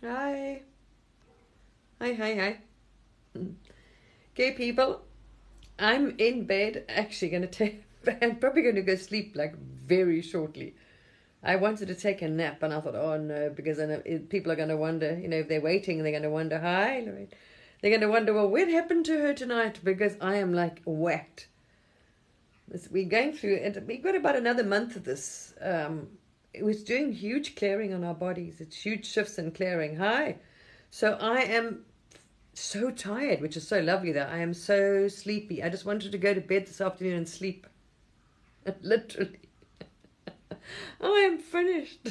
Hi. Hi, hi, hi. Okay, people, I'm in bed actually going to take, I'm probably going to go sleep like very shortly. I wanted to take a nap and I thought, oh no, because I know people are going to wonder, if they're waiting, they're going to wonder, hi, Lorraine. They're going to wonder, well, what happened to her tonight? Because I am like whacked. We're going through it. We've got about another month of this. It was doing huge clearing on our bodies. It's huge shifts and clearing. Hi. So I am so tired, which is so lovely that I am so sleepy. I just wanted to go to bed this afternoon and sleep. Literally. I am finished.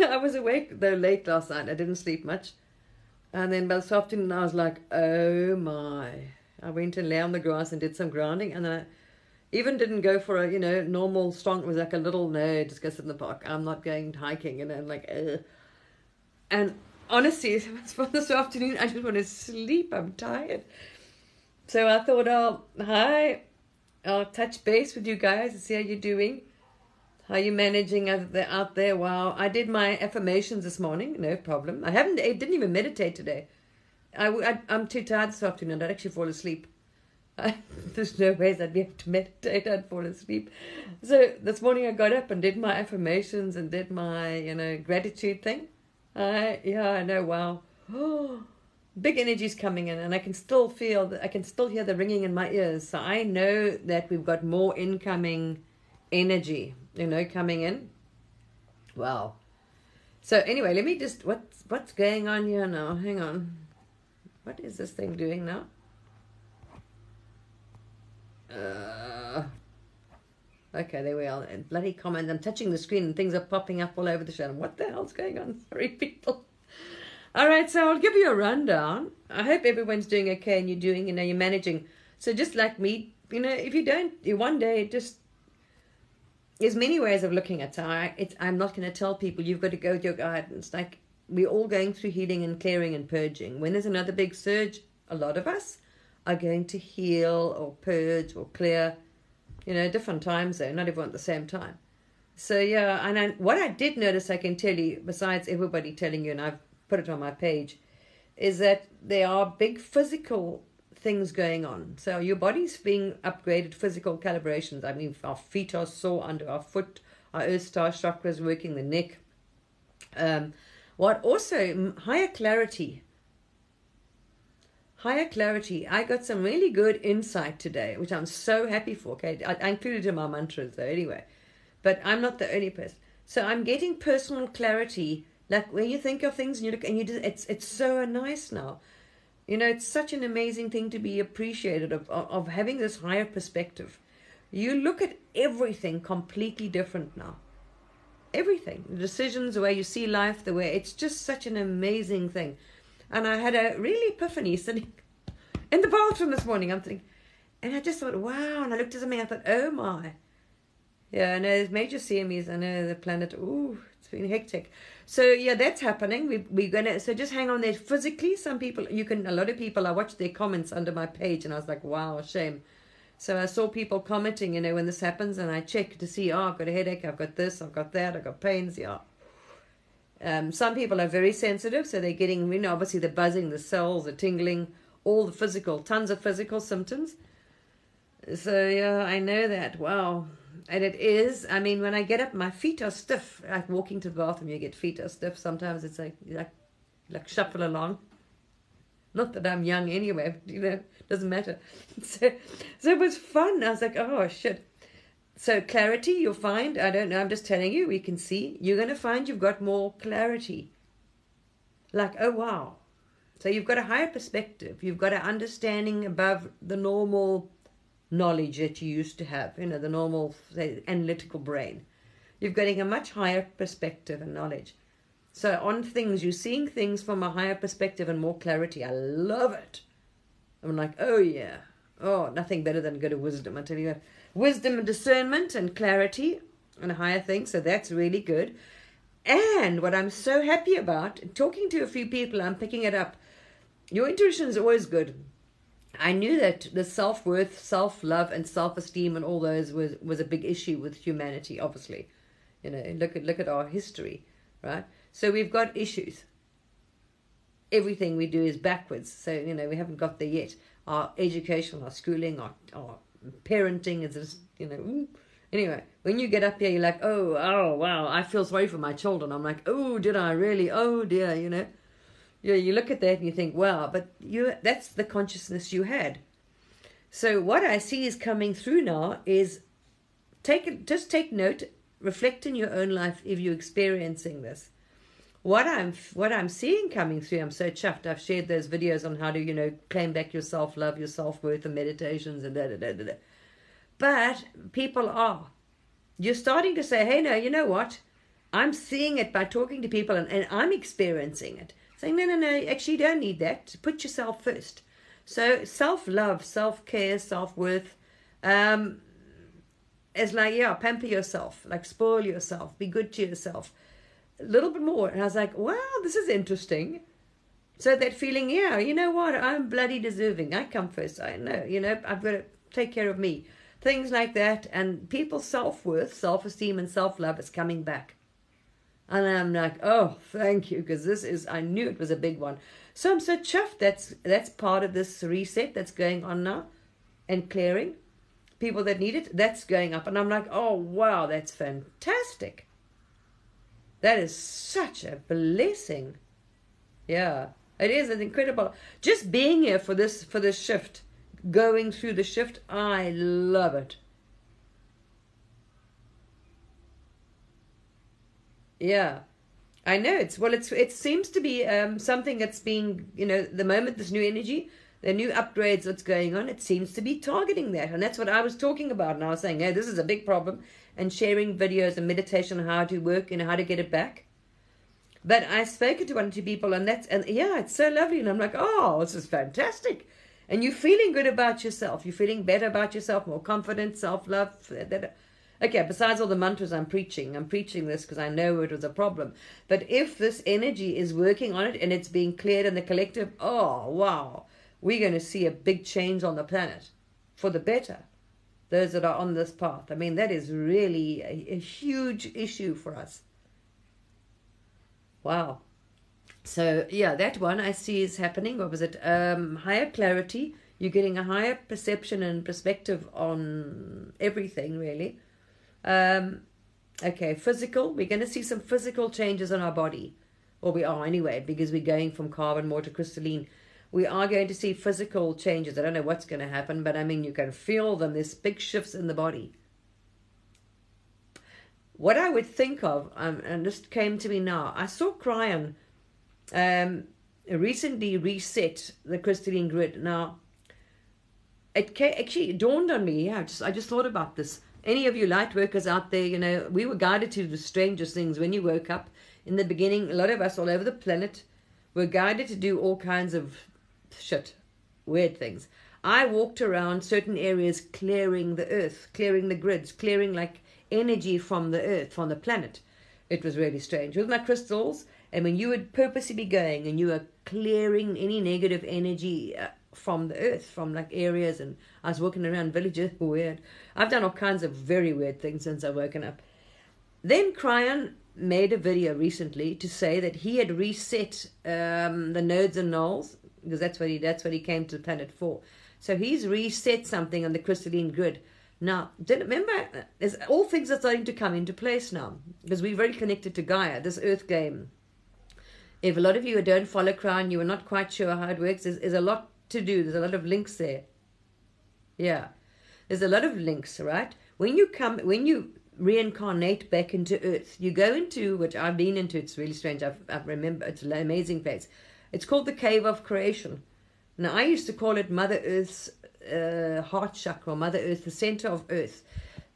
I was awake though late last night. I didn't sleep much. And then by this afternoon I was like, oh my. I went and lay on the grass and did some grounding, and then I even didn't go for a, normal strong. It was like a little, no, just go sit in the park. I'm not going hiking, and like, ugh. And honestly, for this afternoon, I just want to sleep. I'm tired. So I thought, oh, hi, I'll touch base with you guys and see how you're doing. How you managing out there? Wow, I did my affirmations this morning. No problem. I didn't even meditate today. I'm too tired this afternoon. I'd actually fall asleep. There's no ways I'd be able to meditate. I'd fall asleep. So this morning I got up and did my affirmations and did my, gratitude thing. I know. Wow. Oh, big energy's coming in, and I can still feel that. I can still hear the ringing in my ears. So I know that we've got more incoming energy, coming in. Wow. So anyway, let me just what's going on here now? Hang on. What is this thing doing now? Okay, there we are. And bloody comment. I'm touching the screen and things are popping up all over the show. What the hell's going on? Sorry, people. All right, so I'll give you a rundown. I hope everyone's doing okay and you're doing, you're managing. So just like me, if you don't, one day just, there's many ways of looking at it. I'm not going to tell people you've got to go with your guidance. Like, we're all going through healing and clearing and purging. When there's another big surge, a lot of us are going to heal or purge or clear, different times though, not everyone at the same time. So yeah, and what I did notice, I can tell you, besides everybody telling you, and I've put it on my page, is that there are big physical things going on. So your body's being upgraded, physical calibrations. I mean, our feet are sore under our foot, our earth star chakras working, the neck. What also, higher clarity. I got some really good insight today, which I'm so happy for. Okay, I included in my mantras though anyway, but I'm not the only person. So I'm getting personal clarity, like when you think of things and you look and it's so nice now. It's such an amazing thing to be appreciated of having this higher perspective. You look at everything completely different now. Everything, the decisions, the way you see life, the way it's just such an amazing thing. And I had a really epiphany sitting in the bathroom this morning. I'm thinking, and I just thought, wow. And I looked at something. I thought, oh my. Yeah, I know there's major CMEs. I know the planet. Ooh, it's been hectic. So yeah, that's happening. We're gonna. So just hang on there. Physically, some people a lot of people. I watched their comments under my page, and I was like, wow, shame. So I saw people commenting, when this happens, and I check to see, oh, I've got a headache, I've got this, I've got that, I've got pains. Yeah. Some people are very sensitive, so they're getting, obviously the buzzing, the cells, the tingling, all the physical, tons of physical symptoms. So yeah, I know that. Wow. And it is, when I get up, my feet are stiff. Like walking to the bathroom, you get feet are stiff. Sometimes it's like shuffle along. Not that I'm young anyway, but, doesn't matter. So it was fun. I was like, oh shit. So clarity, you'll find, I don't know, I'm just telling you, we can see, you're going to find you've got more clarity. Like, oh wow. So you've got a higher perspective. You've got an understanding above the normal knowledge that you used to have, the normal, say, analytical brain. You're getting a much higher perspective and knowledge. So on things, you're seeing things from a higher perspective and more clarity. I love it. I'm like, oh yeah. Oh, nothing better than good wisdom, I tell you. Wisdom and discernment and clarity and a higher thing. So that's really good. And what I'm so happy about, talking to a few people, I'm picking it up. Your intuition is always good. I knew that the self-worth, self-love, and self-esteem and all those was a big issue with humanity, obviously. Look at our history, right? So we've got issues. everything we do is backwards. So, we haven't got there yet. Our education, our schooling, our parenting is just, Anyway, when you get up here, you're like, oh, wow, I feel sorry for my children. I'm like, oh, did I really? Oh, dear, Yeah, you look at that and you think, wow, but that's the consciousness you had. So what I see is coming through now is just take note, reflect in your own life if you're experiencing this. What I'm seeing coming through, I'm so chuffed. I've shared those videos on how to, claim back your self-love, your self-worth, and meditations and da-da-da-da-da. But people are. You're starting to say, hey, no, you know what? I'm seeing it by talking to people and I'm experiencing it. Saying, no, actually you don't need that. Put yourself first. So self-love, self-care, self-worth, is like, pamper yourself, like spoil yourself, be good to yourself. A little bit more. And I was like, wow, this is interesting. So that feeling, you know what? I'm bloody deserving. I come first. I know, I've got to take care of me. Things like that. And people's self-worth, self-esteem, and self-love is coming back. And I'm like, oh, thank you, because I knew it was a big one. So I'm so chuffed that's part of this reset that's going on now and clearing. People that need it, that's going up. And I'm like, oh, wow, that's fantastic. That is such a blessing. Yeah, it is. It's incredible. Just being here for this shift, going through the shift, I love it. Yeah, I know. It seems to be something that's being, the moment this new energy, the new upgrades that's going on, it seems to be targeting that. And that's what I was talking about. And I was saying, hey, this is a big problem. And sharing videos and meditation on how to work, how to get it back. But I spoke to one or two people and it's so lovely. And I'm like, oh, this is fantastic. And you're feeling good about yourself. You're feeling better about yourself, more confident, self-love. Okay, besides all the mantras I'm preaching this because I know it was a problem. But if this energy is working on it and it's being cleared in the collective, oh, wow, we're going to see a big change on the planet for the better. Those that are on this path. I mean, that is really a huge issue for us. Wow. So, that one I see is happening. What was it? Higher clarity. You're getting a higher perception and perspective on everything, really. Okay, physical. We're going to see some physical changes in our body. Or we are anyway, because we're going from carbon more to crystalline. We are going to see physical changes. I don't know what's going to happen, but I mean, you can feel them. There's big shifts in the body. What I would think of, and this came to me now, I saw Cryon recently reset the crystalline grid. Now, actually dawned on me, I just thought about this. Any of you light workers out there, we were guided to the strangest things when you woke up. In the beginning, a lot of us all over the planet were guided to do all kinds of shit, weird things. I walked around certain areas clearing the earth, clearing the grids, clearing like energy from the earth, from the planet. It was really strange. With my crystals, and when you would purposely be going and you were clearing any negative energy from the earth, from like areas, and I was walking around villages, weird. I've done all kinds of very weird things since I've woken up. Then Cryon made a video recently to say that he had reset the nodes and nulls, because that's what he came to the planet for. So he's reset something on the crystalline grid. Now, remember, there's all things are starting to come into place now, because we're very connected to Gaia, this earth game. If a lot of you don't follow Cryon, you are not quite sure how it works, there's a lot to do. There's a lot of links there. Yeah, there's a lot of links, right? When you reincarnate back into Earth, you go into, which I've been into, it's really strange, I remember, it's an amazing place. It's called the Cave of Creation. Now, I used to call it Mother Earth's heart chakra, or Mother Earth, the center of Earth.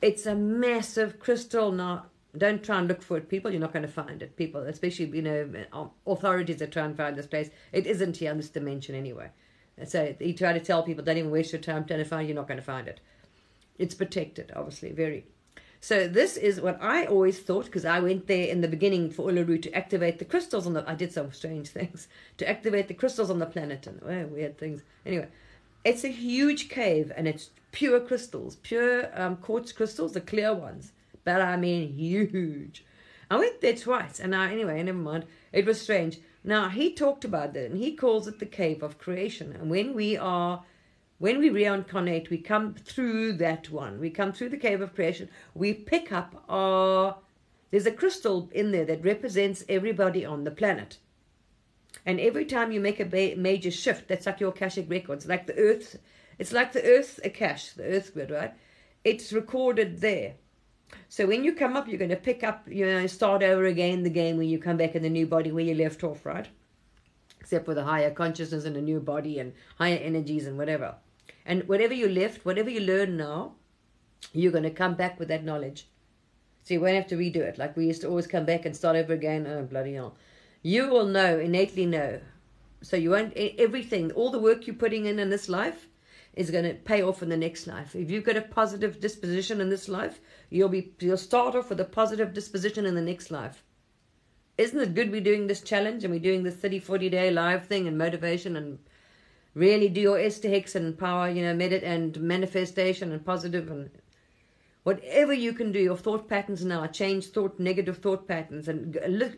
It's a massive crystal. Now, don't try and look for it, people. You're not going to find it, people, especially, authorities that try and find this place. It isn't here in this dimension anyway. So you try to tell people, don't even waste your time trying to find it, you're not going to find it. It's protected, obviously, very. So this is what I always thought, because I went there in the beginning for Uluru to activate the crystals on the... I did some strange things. To activate the crystals on the planet and weird things. Anyway, it's a huge cave, and it's pure crystals. Pure quartz crystals, the clear ones. But I mean huge. I went there twice, and anyway, never mind. It was strange. Now, he talked about that, and he calls it the cave of creation. And when we reincarnate, we come through that one. We come through the cave of creation. We pick up there's a crystal in there that represents everybody on the planet. And every time you make a major shift, that's like your Akashic records, like the earth. It's like the earth Akash, the earth grid, right? It's recorded there. So when you come up, you're going to pick up, start over again the game when you come back in the new body where you left off, right? Except with a higher consciousness and a new body and higher energies and whatever. And whatever you left, whatever you learn now, you're going to come back with that knowledge. So you won't have to redo it. Like we used to always come back and start over again. Oh, bloody hell. You will know, innately know. So you won't, everything, all the work you're putting in this life is going to pay off in the next life. If you've got a positive disposition in this life, you'll start off with a positive disposition in the next life. Isn't it good we're doing this challenge and we're doing this 30-40 day live thing and motivation and really do your Esther Hicks and power, meditate and manifestation and positive and whatever you can do, your thought patterns now, change negative thought patterns and look,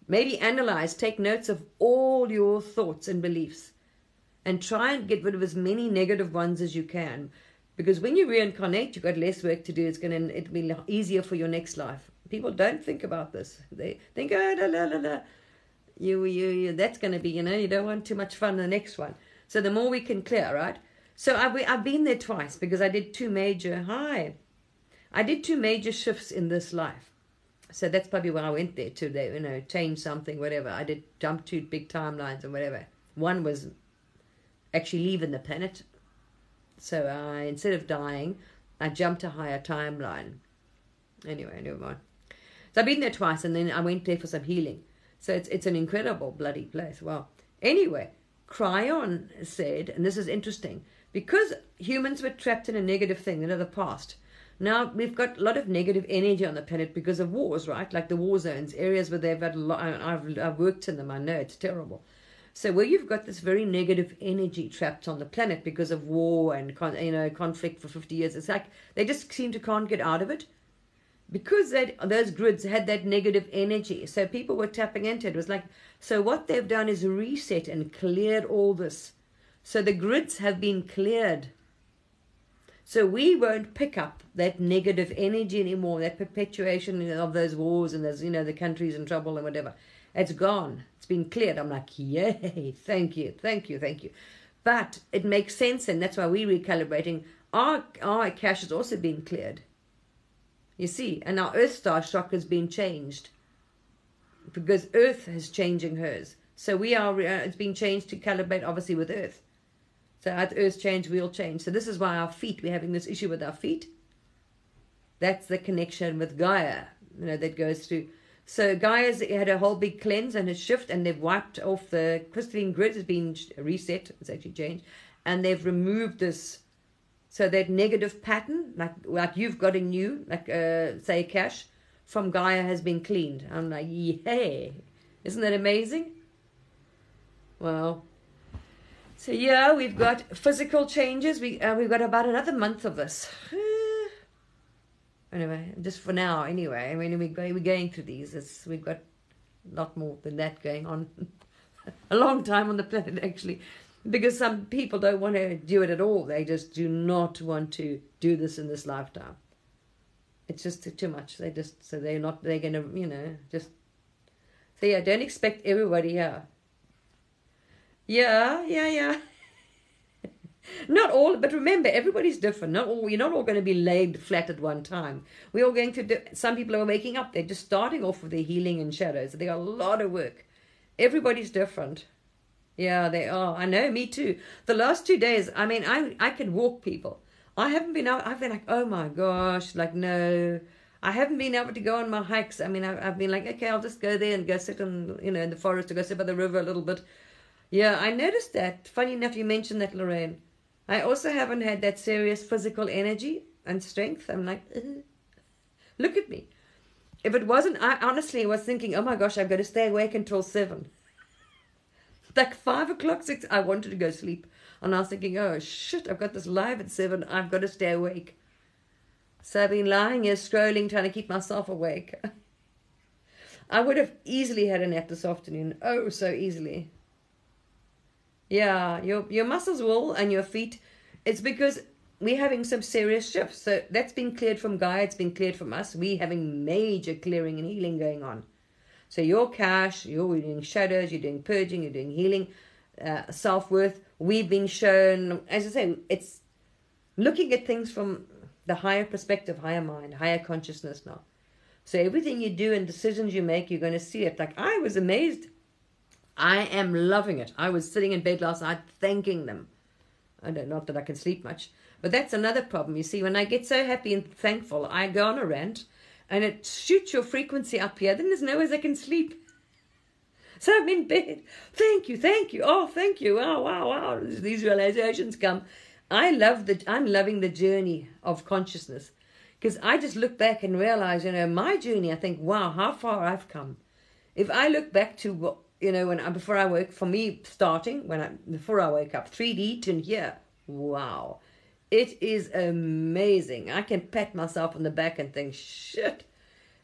maybe analyze, take notes of all your thoughts and beliefs. And try and get rid of as many negative ones as you can. Because when you reincarnate, you've got less work to do. It'll be easier for your next life. People don't think about this. They think, oh, la, la, la, la. That's going to be, you don't want too much fun in the next one. So the more we can clear, right? So I've been there twice because I did two major shifts in this life. So that's probably why I went there to, change something, whatever. I did jump two big timelines and whatever. One was actually leaving the planet. So instead of dying, I jumped a higher timeline. Anyway, never mind. So I've been there twice, and then I went there for some healing. So it's an incredible bloody place. Well, anyway, Cryon said, and this is interesting, because humans were trapped in a negative thing, the past. Now we've got a lot of negative energy on the planet because of wars, right? Like the war zones, areas where they've had a lot. I've worked in them. I know it's terrible. So where you've got this very negative energy trapped on the planet because of war and conflict for 50 years, it's like they just can't get out of it because those grids had that negative energy. So people were tapping into it. It was like, so what they've done is reset and cleared all this. So the grids have been cleared. So we won't pick up that negative energy anymore, that perpetuation of those wars and those, the countries in trouble and whatever. It's gone. It's been cleared. I'm like, yay, thank you. But it makes sense, and that's why we're recalibrating. Our cache has also been cleared. You see, and our Earth Star chakra has been changed because Earth is changing hers. So it's been changed to calibrate, obviously, with Earth. So as Earth change, we'll change. So this is why our feet, we're having this issue with our feet. That's the connection with Gaia, that goes through. So Gaia's had a whole big cleanse and a shift, and they've wiped off the crystalline grid. Has been reset. It's actually changed, and they've removed this. So that negative pattern, like you've got a new, say cache from Gaia, has been cleaned. I'm like, yay! Isn't that amazing? Well, so yeah, we've got physical changes. We've got about another month of this. Anyway, just for now, anyway. I mean, we're going through these. We've got a lot more than that going on. A long time on the planet, actually. Because some people don't want to do it at all. They just do not want to do this in this lifetime. It's just too much. They're going to, just... So yeah, don't expect everybody here. Yeah. Not all, but remember, everybody's different. You're not all going to be laid flat at one time. We're all going to some people are waking up. They're just starting off with their healing and shadows. They got a lot of work. Everybody's different. Yeah, they are. I know, me too. The last 2 days, I mean, I can walk people. I haven't been out. I've been like, oh my gosh, no. I haven't been able to go on my hikes. I mean, I've been like, okay, I'll just go there and go sit in the forest or go sit by the river a little bit. Yeah, I noticed that. Funny enough, you mentioned that, Lorraine. I also haven't had that serious physical energy and strength. I'm like, look at me. If it wasn't, I honestly was thinking, oh my gosh, I've got to stay awake until 7. Like 5 o'clock, 6, I wanted to go sleep. And I was thinking, oh shit, I've got this live at 7. I've got to stay awake. So I've been lying here scrolling, trying to keep myself awake. I would have easily had a nap this afternoon. Oh, so easily. Yeah, your muscles will, and your feet. It's because we're having some serious shifts. So that's been cleared from Gaia. It's been cleared from us. We're having major clearing and healing going on. So your cash, you're doing shadows, you're doing purging, you're doing healing, self-worth. We've been shown, as I say, it's looking at things from the higher perspective, higher mind, higher consciousness now. So everything you do and decisions you make, you're going to see it. Like, I was amazed. I am loving it. I was sitting in bed last night thanking them. Not that I can sleep much, but that's another problem. You see, when I get so happy and thankful, I go on a rant, and it shoots your frequency up here. Then there's no way I can sleep. So I'm in bed. Thank you. Oh, thank you. Wow, wow, wow. These realizations come. I'm loving the journey of consciousness, because I just look back and realize, my journey. I think, wow, how far I've come. If I look back to before I woke, for me, before I woke up, 3D to here, wow, it is amazing. I can pat myself on the back and think, shit.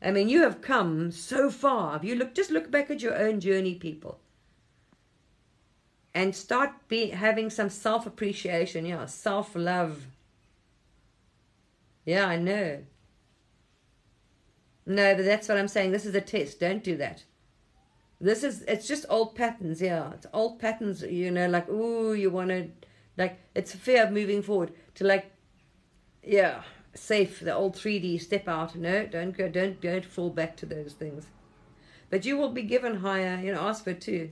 I mean, you have come so far. If you just look back at your own journey, people, and start having some self-appreciation, self-love. Yeah, I know. No, but that's what I'm saying. This is a test. Don't do that. It's just old patterns, yeah. It's old patterns, like, ooh, you want to, like, it's a fear of moving forward to, safe, the old 3D, step out. No, don't fall back to those things. But you will be given higher, ask for it too.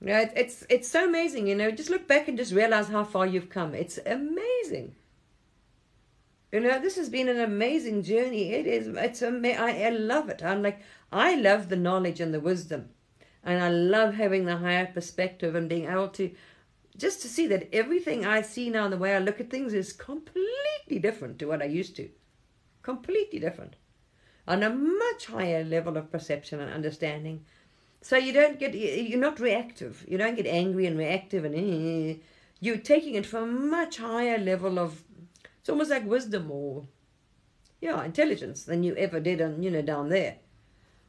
Yeah, it's so amazing, just look back and just realize how far you've come. It's amazing. This has been an amazing journey. I love it. I love the knowledge and the wisdom. And I love having the higher perspective and being able to see that everything I see now and the way I look at things is completely different to what I used to. Completely different. On a much higher level of perception and understanding. So you're not reactive. You don't get angry and reactive and you're taking it from a much higher level of, it's almost like wisdom or, intelligence than you ever did down there.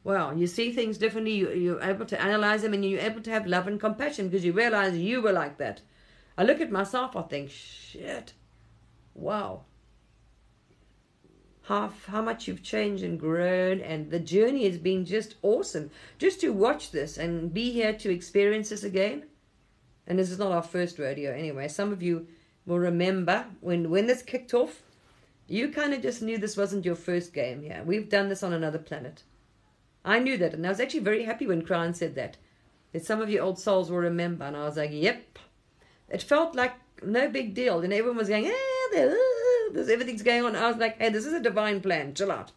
Wow, you see things differently, you're able to analyze them, and you're able to have love and compassion because you realize you were like that. I look at myself, I think, shit, wow. How much you've changed and grown, and the journey has been just awesome. Just to watch this and be here to experience this again. And this is not our first rodeo anyway. Some of you will remember when this kicked off, you kind of just knew this wasn't your first game. Yeah, we've done this on another planet. I knew that, and I was actually very happy when Crown said that some of you old souls will remember. And I was like, yep. It felt like no big deal, and everyone was going, everything's going on. I was like, hey, this is a divine plan. Chill out.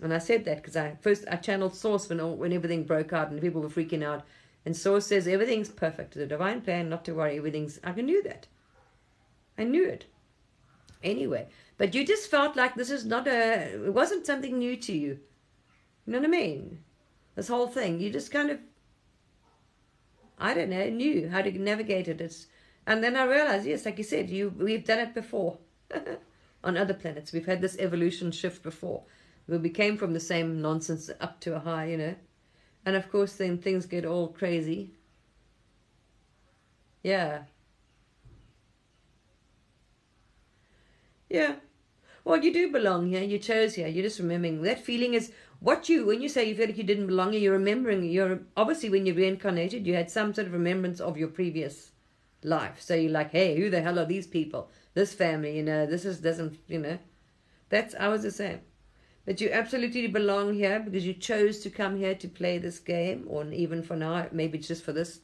And I said that because I channeled Source when everything broke out and people were freaking out. And Source says everything's perfect. The divine plan, not to worry. I knew that. I knew it. Anyway, but you just felt like this is it wasn't something new to you. You know what I mean? This whole thing, you just kind of, I don't know, knew how to navigate it. And then I realized, yes, like you said, we've done it before on other planets. We've had this evolution shift before. We came from the same nonsense up to a high, And of course, then things get all crazy. Yeah. Yeah. Well, you do belong here. You chose here. You're just remembering. That feeling is when you say you feel like you didn't belong here, you're remembering. Obviously, when you reincarnated, you had some sort of remembrance of your previous life. So you're like, hey, who the hell are these people? This family, I was the same. But you absolutely belong here because you chose to come here to play this game, or even for now, maybe it's just for this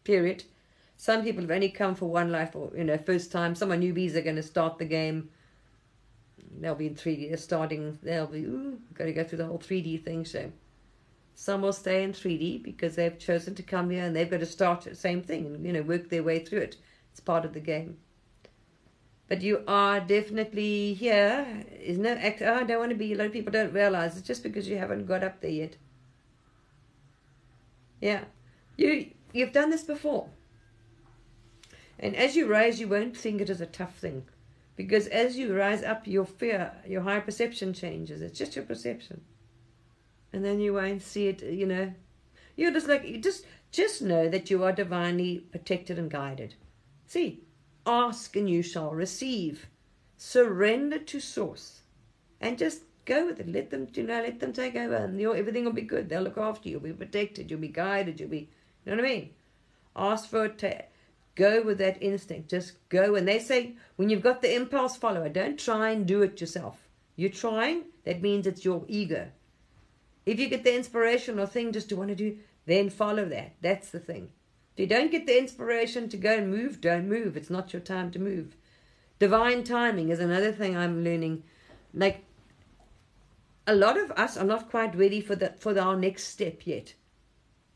period. Some people have only come for one life, or, first time. Some are newbies are going to start the game. They'll be in 3D. They're starting. They'll be, got to go through the whole 3D thing. So some will stay in 3D because they've chosen to come here and they've got to start the same thing and, work their way through it. It's part of the game. But you are definitely here. Is no act. I don't want to be. A lot of people don't realize it's just because you haven't got up there yet. Yeah, you've done this before. And as you rise, you won't think it is a tough thing, Because as you rise up, your fear, your higher perception changes. It's just your perception. And then you won't see it, You're just like, just know that you are divinely protected and guided. See, ask and you shall receive. Surrender to source. And just go with it. Let them take over, and everything will be good. They'll look after you. You'll be protected. You'll be guided. You know what I mean? Ask for it. Go with that instinct. Just go. And they say, when you've got the impulse, follow it. Don't try and do it yourself. You're trying. That means it's your ego. If you get the inspirational thing just to want to do, then follow that. That's the thing. If you don't get the inspiration to go and move, don't move. It's not your time to move. Divine timing is another thing I'm learning. Like, a lot of us are not quite ready for our next step yet,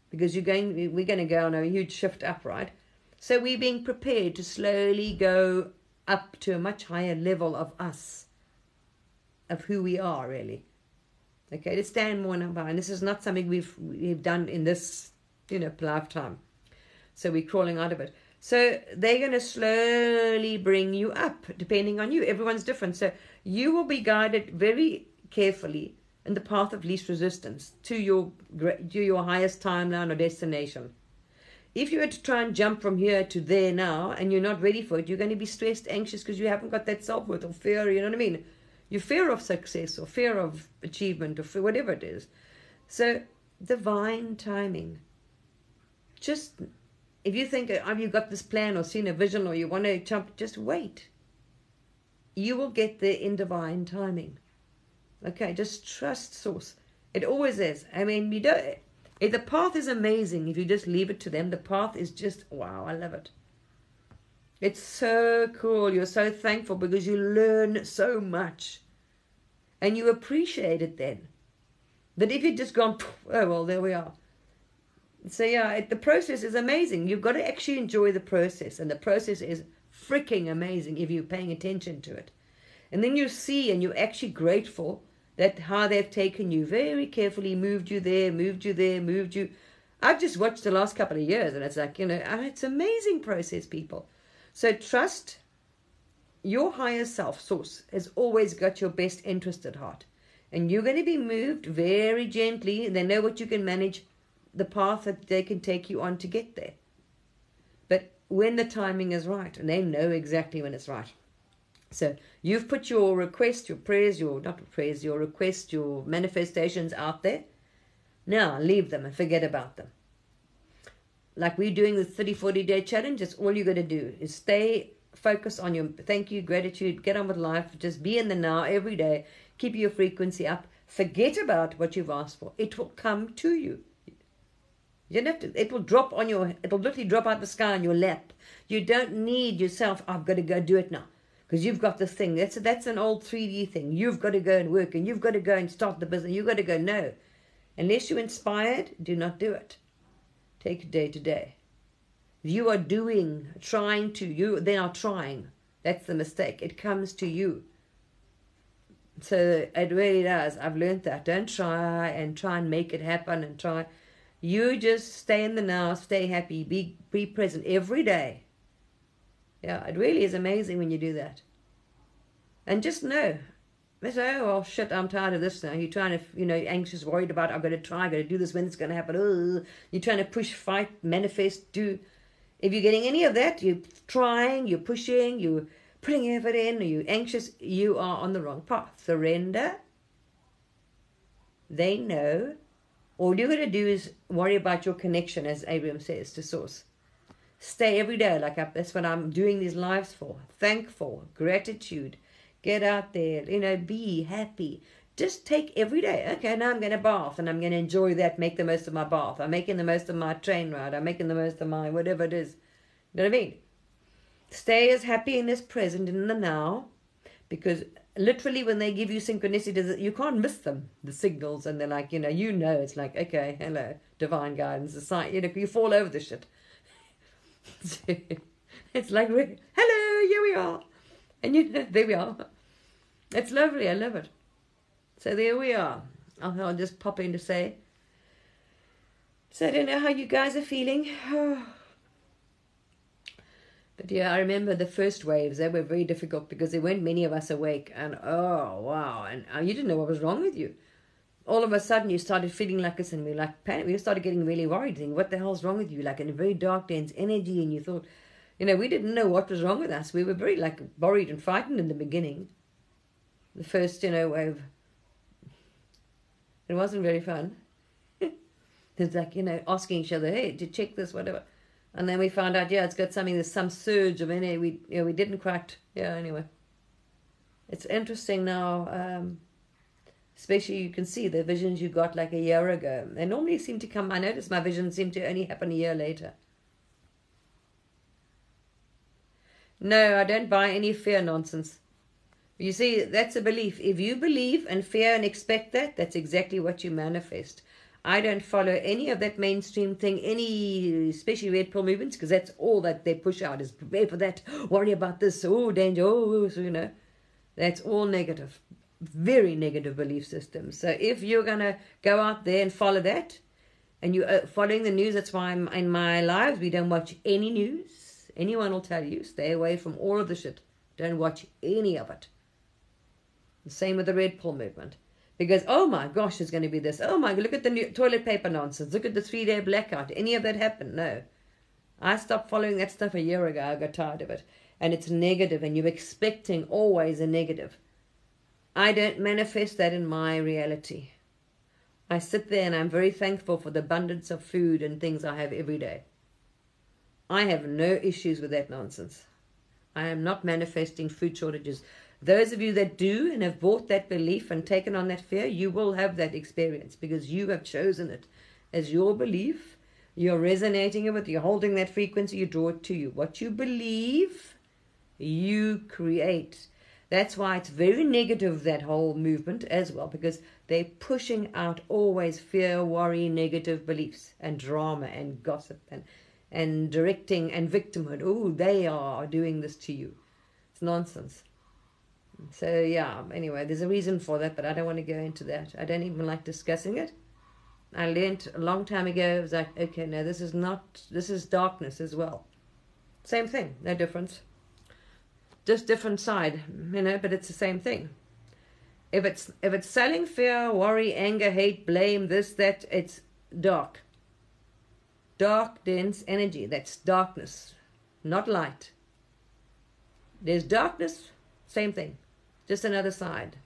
because we're going to go on a huge shift up, right? So we're being prepared to slowly go up to a much higher level of us, of who we are really. Okay, to stand more in our power. And this is not something we've done in this lifetime. So we're crawling out of it. So they're going to slowly bring you up, depending on you. Everyone's different. So you will be guided very carefully in the path of least resistance to your highest timeline or destination. If you were to try and jump from here to there now and you're not ready for it, you're going to be stressed, anxious, because you haven't got that self-worth or fear, you know what I mean? Your fear of success or fear of achievement or fear, whatever it is. So divine timing. Just, if you think you've got this plan or seen a vision or you want to jump, just wait. You will get there in divine timing. Okay, just trust source. It always is. I mean, if the path is amazing, if you just leave it to them, the path is just, wow, I love it. It's so cool. You're so thankful because you learn so much. And you appreciate it then. But if you've just gone, oh, well, there we are. So, yeah, the process is amazing. You've got to actually enjoy the process. And the process is freaking amazing if you're paying attention to it. And then you see and you're actually grateful that how they've taken you very carefully, moved you there, moved you. I've just watched the last couple of years and it's like, it's an amazing process, people. So trust your higher self, source, has always got your best interest at heart. And you're going to be moved very gently. They know what you can manage, the path that they can take you on to get there. But when the timing is right, and they know exactly when it's right. So you've put your request, your prayers, your request, your manifestations out there. Now leave them and forget about them. Like we're doing the 30-40 day challenge, it's all you got to do is stay focused on your thank you, gratitude, get on with life, just be in the now every day, keep your frequency up, forget about what you've asked for. It will come to you. You don't have to, it'll literally drop out the sky on your lap. You don't need yourself, I've got to go do it now. Because you've got this thing. That's an old 3D thing. You've got to go and work and you've got to go and start the business. You've got to go. No. Unless you're inspired, do not do it. Take it day to day. If you are they are trying. That's the mistake. It comes to you. So it really does. I've learned that. Don't try and make it happen and try. You just stay in the now, stay happy, be present every day. Yeah, it really is amazing when you do that. And just know, they say, oh, well, shit, I'm tired of this now. You're trying to, anxious, worried about, I've got to do this, when it's going to happen. Oh, you're trying to push, fight, manifest, do. If you're getting any of that, you're trying, you're pushing, you're putting effort in, you're anxious, you are on the wrong path. Surrender. They know. All you're going to do is worry about your connection, as Abraham says, to Source. Stay every day that's what I'm doing these lives for. Thankful, gratitude. Get out there, be happy. Just take every day. Okay, now I'm going to bath and I'm going to enjoy that, make the most of my bath. I'm making the most of my train ride. I'm making the most of my whatever it is. You know what I mean? Stay as happy in this present, in the now, because literally when they give you synchronicities, you can't miss them, the signals, and they're like, it's like, okay, hello, divine guidance, the sign, you fall over the shit. It's like, hello, here we are. And there we are. It's lovely, I love it. So there we are. I'll just pop in to say. So I don't know how you guys are feeling. But yeah, I remember the first waves, they were very difficult because there weren't many of us awake. And oh, wow. And you didn't know what was wrong with you. All of a sudden, you started feeling like this, and we like panic. We started getting really worried, thinking, what the hell's wrong with you? Like in a very dark, dense energy. And you thought, we didn't know what was wrong with us. We were very like worried and frightened in the beginning. The first, wave. It wasn't very fun. It's like, asking each other, hey, did you check this, whatever. And then we found out, it's got something, there's some surge of energy. We didn't quite, anyway. It's interesting now, especially you can see the visions you got like a year ago. They normally seem to come, I notice my visions seem to only happen a year later. No, I don't buy any fear nonsense. You see, that's a belief. If you believe and fear and expect that, that's exactly what you manifest. I don't follow any of that mainstream thing, especially red pill movements, because that's all that they push out is prepare for that, worry about this, danger, so, that's all negative, very negative belief systems. So if you're going to go out there and follow that, and you're following the news, that's why in my lives we don't watch any news. Anyone will tell you, stay away from all of the shit. Don't watch any of it. The same with the red pill movement. Because, oh my gosh, there's going to be this. Oh my, look at the new toilet paper nonsense. Look at the 3-day blackout. Any of that happened? No. I stopped following that stuff a year ago. I got tired of it. And it's negative, and you're expecting always a negative. I don't manifest that in my reality. I sit there and I'm very thankful for the abundance of food and things I have every day. I have no issues with that nonsense. I am not manifesting food shortages. Those of you that do and have bought that belief and taken on that fear, you will have that experience because you have chosen it as your belief. You're resonating with it. You're holding that frequency. You draw it to you. What you believe, you create. That's why it's very negative, that whole movement as well, because they're pushing out always fear, worry, negative beliefs and drama and gossip and directing and victimhood. Oh, they are doing this to you. It's nonsense. So yeah, anyway, there's a reason for that, but I don't want to go into that. I don't even like discussing it. I learned a long time ago, it was like, okay, no, this is darkness as well. Same thing, no difference. Just different side, but it's the same thing. If it's selling fear, worry, anger, hate, blame, this, that, it's dark. Dark, dense energy, that's darkness, not light. There's darkness, same thing. Just another side.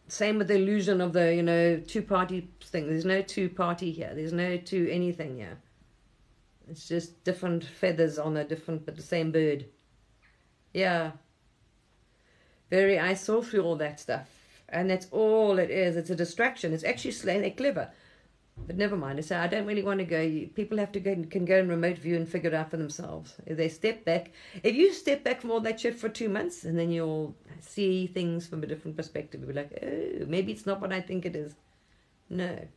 Same with the illusion of the, two-party thing. There's no two-party here. There's no two anything here. It's just different feathers on but the same bird. Yeah. I saw through all that stuff. And that's all it is. It's a distraction. It's actually they're clever. But never mind. So I don't really want to go. People have to can go in remote view and figure it out for themselves. If they step back, if you step back from all that shit for 2 months, and then you'll see things from a different perspective. You'll be like, oh, maybe it's not what I think it is. No.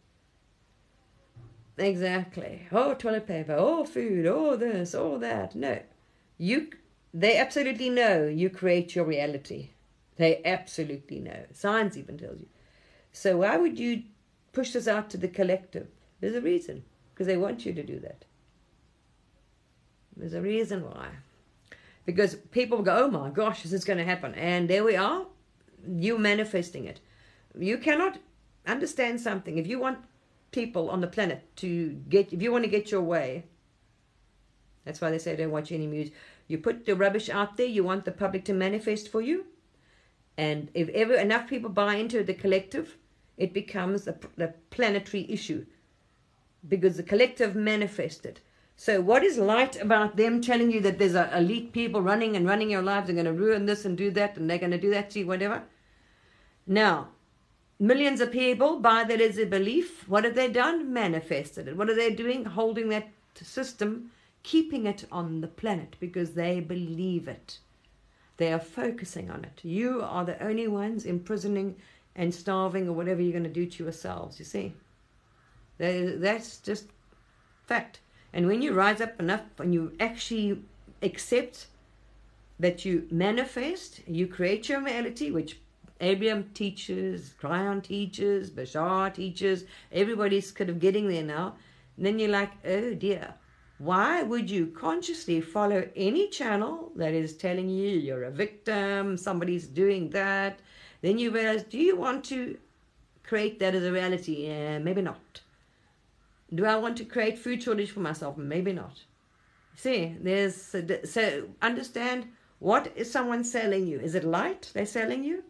Exactly. Oh, toilet paper. Oh, food. Oh, this. Oh, that. No. They absolutely know you create your reality. They absolutely know. Science even tells you. So why would you push this out to the collective? There's a reason. Because they want you to do that. There's a reason why. Because people go, oh my gosh, this is going to happen. And there we are. You manifesting it. You cannot understand something. If you want people on the planet if you want to get your way, that's why they say don't watch any news. You put the rubbish out there, you want the public to manifest for you. And if ever enough people buy into the collective, it becomes a planetary issue. Because the collective manifested. So what is light about them telling you that there's elite people running your lives, they're going to ruin this and do that, and they're going to do that to you, whatever? Now, millions of people buy that as a belief. What have they done? Manifested it. What are they doing? Holding that system, keeping it on the planet because they believe it. They are focusing on it. You are the only ones imprisoning and starving or whatever you're going to do to yourselves, you see. That's just fact. And when you rise up enough and you actually accept that you manifest, you create your reality, which Abraham teaches, Cryon teaches, Bashar teaches, everybody's kind of getting there now. And then you're like, oh dear, Why would you consciously follow any channel that is telling you you're a victim, somebody's doing that? Then you realize, do you want to create that as a reality? Maybe not. Do I want to create food shortage for myself? Maybe not. See, so understand, what is someone selling you? Is it light they're selling you?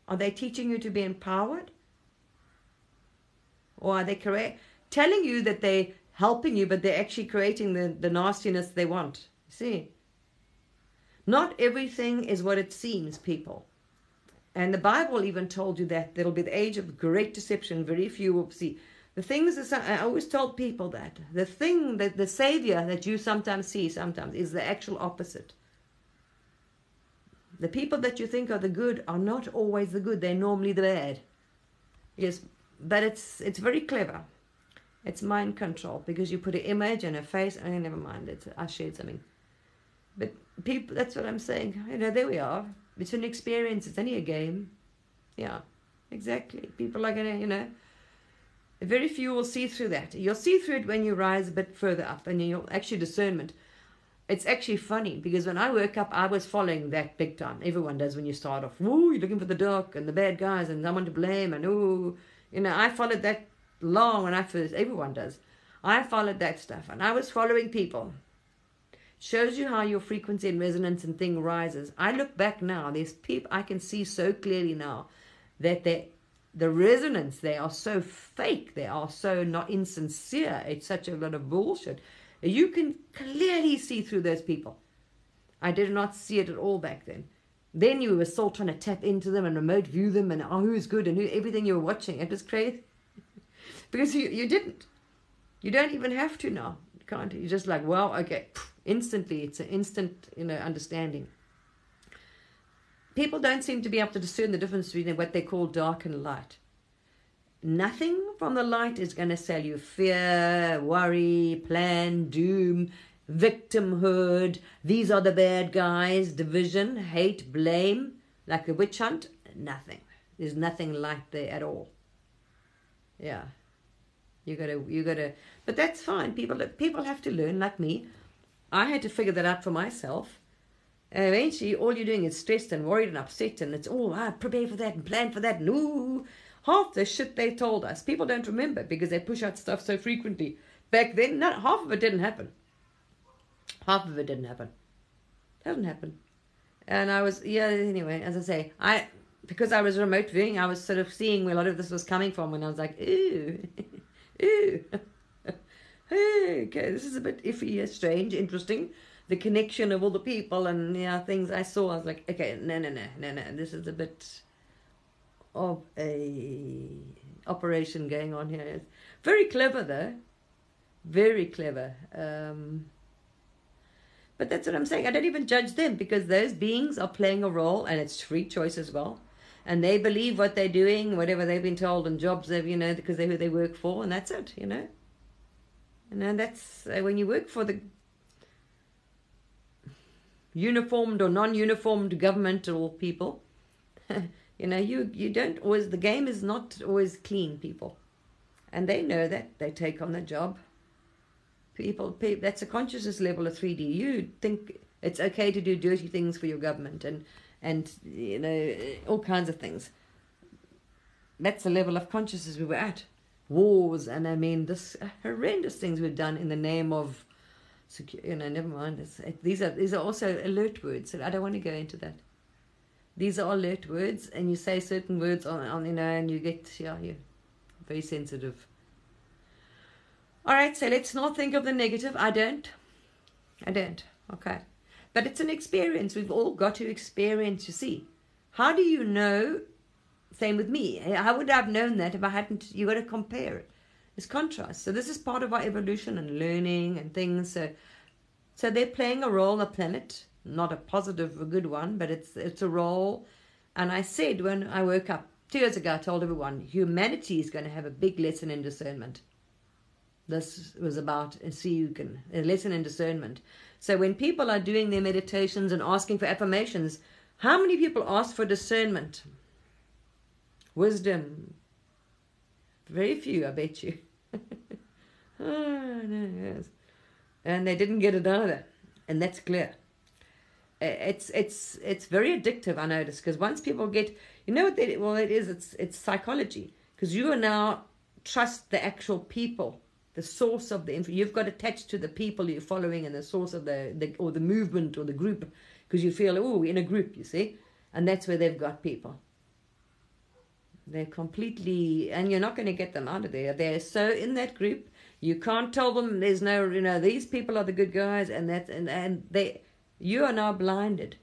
Are they teaching you to be empowered? Or are they telling you that they're helping you, but they're actually creating the nastiness they want? See, not everything is what it seems, people. And the Bible even told you that there'll be the age of great deception. Very few will see. The things that I always told people, that the thing that the Savior that you sometimes see is the actual opposite. The people that you think are the good are not always the good. They're normally the bad. Yes, but it's very clever. It's mind control, because you put an image and a face. Oh, never mind. I shared something. But people, that's what I'm saying. There we are. It's an experience. It's only a game. Yeah, exactly. People are going to, very few will see through that. You'll see through it when you rise a bit further up, and you'll actually discernment. It's actually funny, because when I woke up, I was following that big time. Everyone does when you start off. Woo, you're looking for the dark and the bad guys and someone to blame. And I followed that long when I first, everyone does. I followed that stuff, and I was following people. Shows you how your frequency and resonance and thing rises. I look back now, there's people I can see so clearly now that the resonance, they are so fake, they are so not insincere. It's such a lot of bullshit. You can clearly see through those people. I did not see it at all back then. Then you were still trying to tap into them and remote view them, and who's good and everything you were watching. It was crazy. Because you didn't. You don't even have to now. You can't. You're just like, well, okay. Instantly, it's an instant, understanding. People don't seem to be able to discern the difference between what they call dark and light. Nothing from the light is going to sell you fear, worry, plan, doom, victimhood. These are the bad guys, division, hate, blame, like a witch hunt. Nothing. There's nothing light there at all. Yeah. You gotta, but that's fine. People have to learn, like me. I had to figure that out for myself. And eventually, all you're doing is stressed and worried and upset, and it's all, prepare for that and plan for that. And ooh, half the shit they told us, people don't remember because they push out stuff so frequently. Back then, half of it didn't happen. Half of it didn't happen. Doesn't happen. And I was, anyway, as I say, because I was remote viewing, I was sort of seeing where a lot of this was coming from, and I was like, ooh, ooh. Okay, this is a bit iffy, strange, interesting. The connection of all the people and things I saw, I was like, okay, no. This is a bit of a operation going on here. It's very clever, though. Very clever. But that's what I'm saying. I don't even judge them, because those beings are playing a role, and it's free choice as well. And they believe what they're doing, whatever they've been told, and jobs they've, because they're who they work for, and that's it, And that's when you work for the uniformed or non-uniformed governmental people, you don't always, the game is not always clean, people. And they know that. They take on the job. People, that's a consciousness level of 3D. You think it's okay to do dirty things for your government and all kinds of things. That's the level of consciousness we were at. Wars, and this horrendous things we've done in the name of never mind. These are also alert words. I don't want to go into that. These are alert words, and you say certain words on and you get you're very sensitive. All right, so let's not think of the negative. I don't. Okay, but it's an experience. We've all got to experience. You see, how do you know? Same with me. How would I have known that if I hadn't? You got to compare it. It's contrast. So this is part of our evolution and learning and things. So they're playing a role on the planet, not a positive, a good one, but it's a role. And I said when I woke up 2 years ago, I told everyone humanity is going to have a big lesson in discernment. This was about a lesson in discernment. So when people are doing their meditations and asking for affirmations, how many people ask for discernment? Wisdom. Very few, I bet you. Oh, no, yes. and they didn't get it either, and that's clear. It's very addictive, I notice, because once people get, you know what they, well, it is, it's psychology, because you are now trust the actual people, the source of the info. You've got attached to the people you're following and the source of the or the movement or the group, because you feel, oh, we're in a group, you see, and that's where they've got people. They're completely, and you're not going to get them out of there. They're so in that group, you can't tell them there's no, you know, these people are the good guys, and that's, and they, you are now blinded.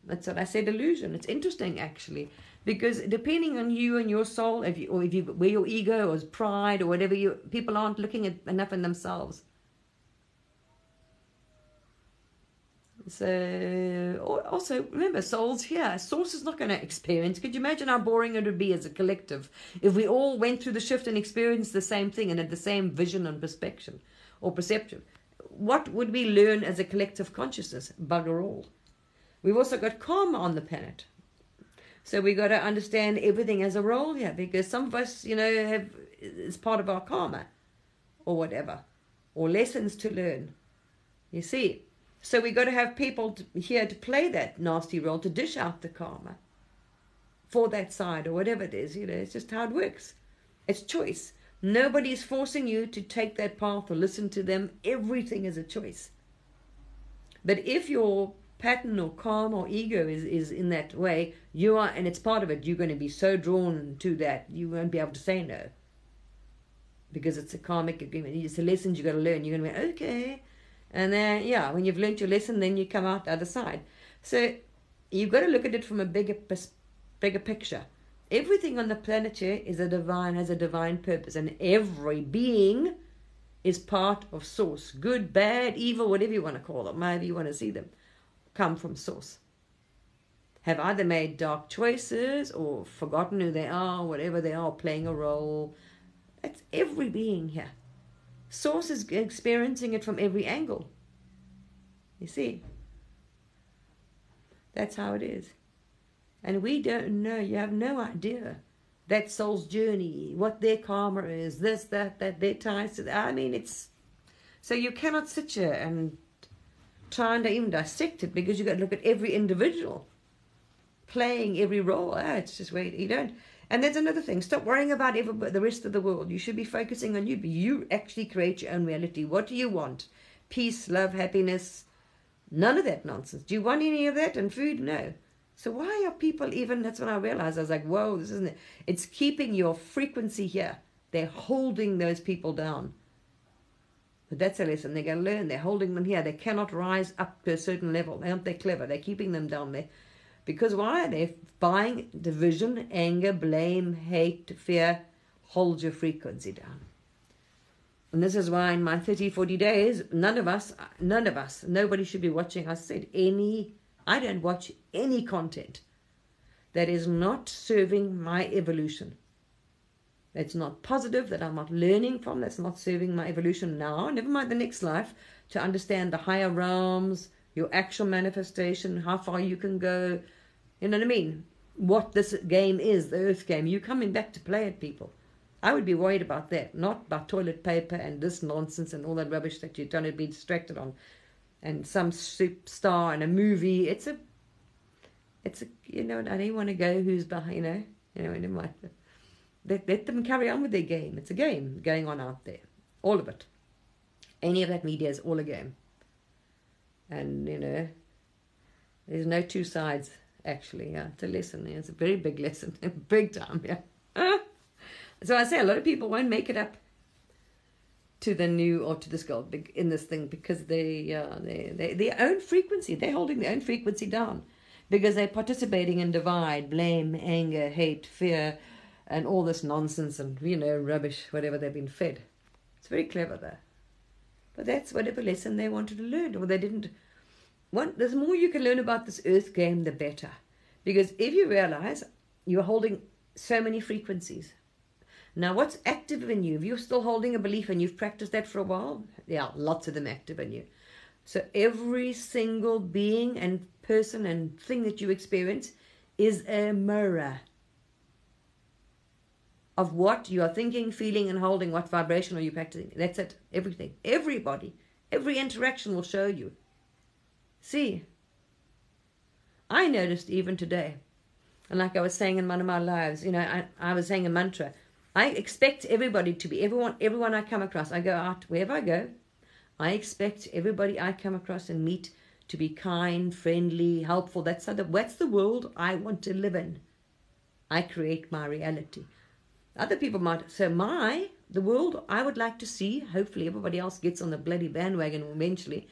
That's what I said, illusion. It's interesting, actually, because depending on you and your soul, if you, or if you, where your ego or pride or whatever, people aren't looking at enough in themselves. So, also, remember, soul's here. Source is not going to experience. Could you imagine how boring it would be as a collective if we all went through the shift and experienced the same thing and had the same vision and perspective or perception? What would we learn as a collective consciousness? Bugger all. We've also got karma on the planet. So we've got to understand everything as a role here, because some of us, you know, have, it's part of our karma or whatever, or lessons to learn. You see? So we've got to have people here to play that nasty role, to dish out the karma for that side or whatever it is. You know, it's just how it works. It's choice. Nobody's forcing you to take that path or listen to them. Everything is a choice. But if your pattern or karma or ego is in that way, you are, and it's part of it, you're going to be so drawn to that, you won't be able to say no. Because it's a karmic agreement. It's the lessons you've got to learn. You're going to be, okay. And then, yeah, when you've learned your lesson, then you come out the other side. So you've got to look at it from a bigger picture. Everything on the planet here is has a divine purpose, and every being is part of source. Good, bad, evil, whatever you want to call them, however you want to see them, come from source. Have either made dark choices or forgotten who they are, whatever they are, playing a role. That's every being here. Source is experiencing it from every angle. You see? That's how it is. And we don't know, you have no idea that soul's journey, what their karma is, this, that their ties to, I mean, it's, so you cannot sit here and try and even dissect it, because you've got to look at every individual playing every role. It's just wait, you don't. And that's another thing. Stop worrying about the rest of the world. You should be focusing on you. But you actually create your own reality. What do you want? Peace, love, happiness. None of that nonsense. Do you want any of that? And food? No. So why are people even, that's when I realized, I was like, whoa, this isn't it. It's keeping your frequency here. They're holding those people down. But that's a lesson they're going to learn. They're holding them here. They cannot rise up to a certain level. Aren't they clever? They're keeping them down there. Because why? They're buying division, anger, blame, hate, fear. Hold your frequency down. And this is why in my 30, 40 days, none of us, nobody should be watching. I said I don't watch any content that is not serving my evolution. That's not positive, that I'm not learning from, that's not serving my evolution now, never mind the next life, to understand the higher realms, your actual manifestation, how far you can go, you know what I mean? What this game is, the earth game. You're coming back to play it, people. I would be worried about that, not about toilet paper and this nonsense and all that rubbish that you're trying to be distracted on. And some superstar and a movie. It's a, you know, I don't want to go who's behind, you know, never mind. Let them carry on with their game. It's a game going on out there. All of it. Any of that media is all a game. And, you know, there's no two sides, actually. Yeah, it's a lesson. Yeah. It's a very big lesson. Big time, yeah. So I say a lot of people won't make it up to the new or to this goal in this thing, because they their own frequency, they're holding their own frequency down, because they're participating in divide, blame, anger, hate, fear, and all this nonsense and, you know, rubbish, whatever they've been fed. It's very clever, though. But that's whatever lesson they wanted to learn, or they didn't want. The more you can learn about this earth game, the better. Because if you realize you're holding so many frequencies. Now, what's active in you? If you're still holding a belief and you've practiced that for a while, yeah, lots of them active in you. So every single being and person and thing that you experience is a mirror of what you are thinking, feeling, and holding, what vibration are you practicing. That's it. Everything. Everybody Every interaction will show you. See, I noticed even today, and like I was saying in one of my lives, I was saying a mantra. I expect everybody to be, everyone I come across, I go out, wherever I go, I expect everybody I come across and meet to be kind, friendly, helpful. That's the world I want to live in. I create my reality. Other people might, the world I would like to see, hopefully everybody else gets on the bloody bandwagon eventually,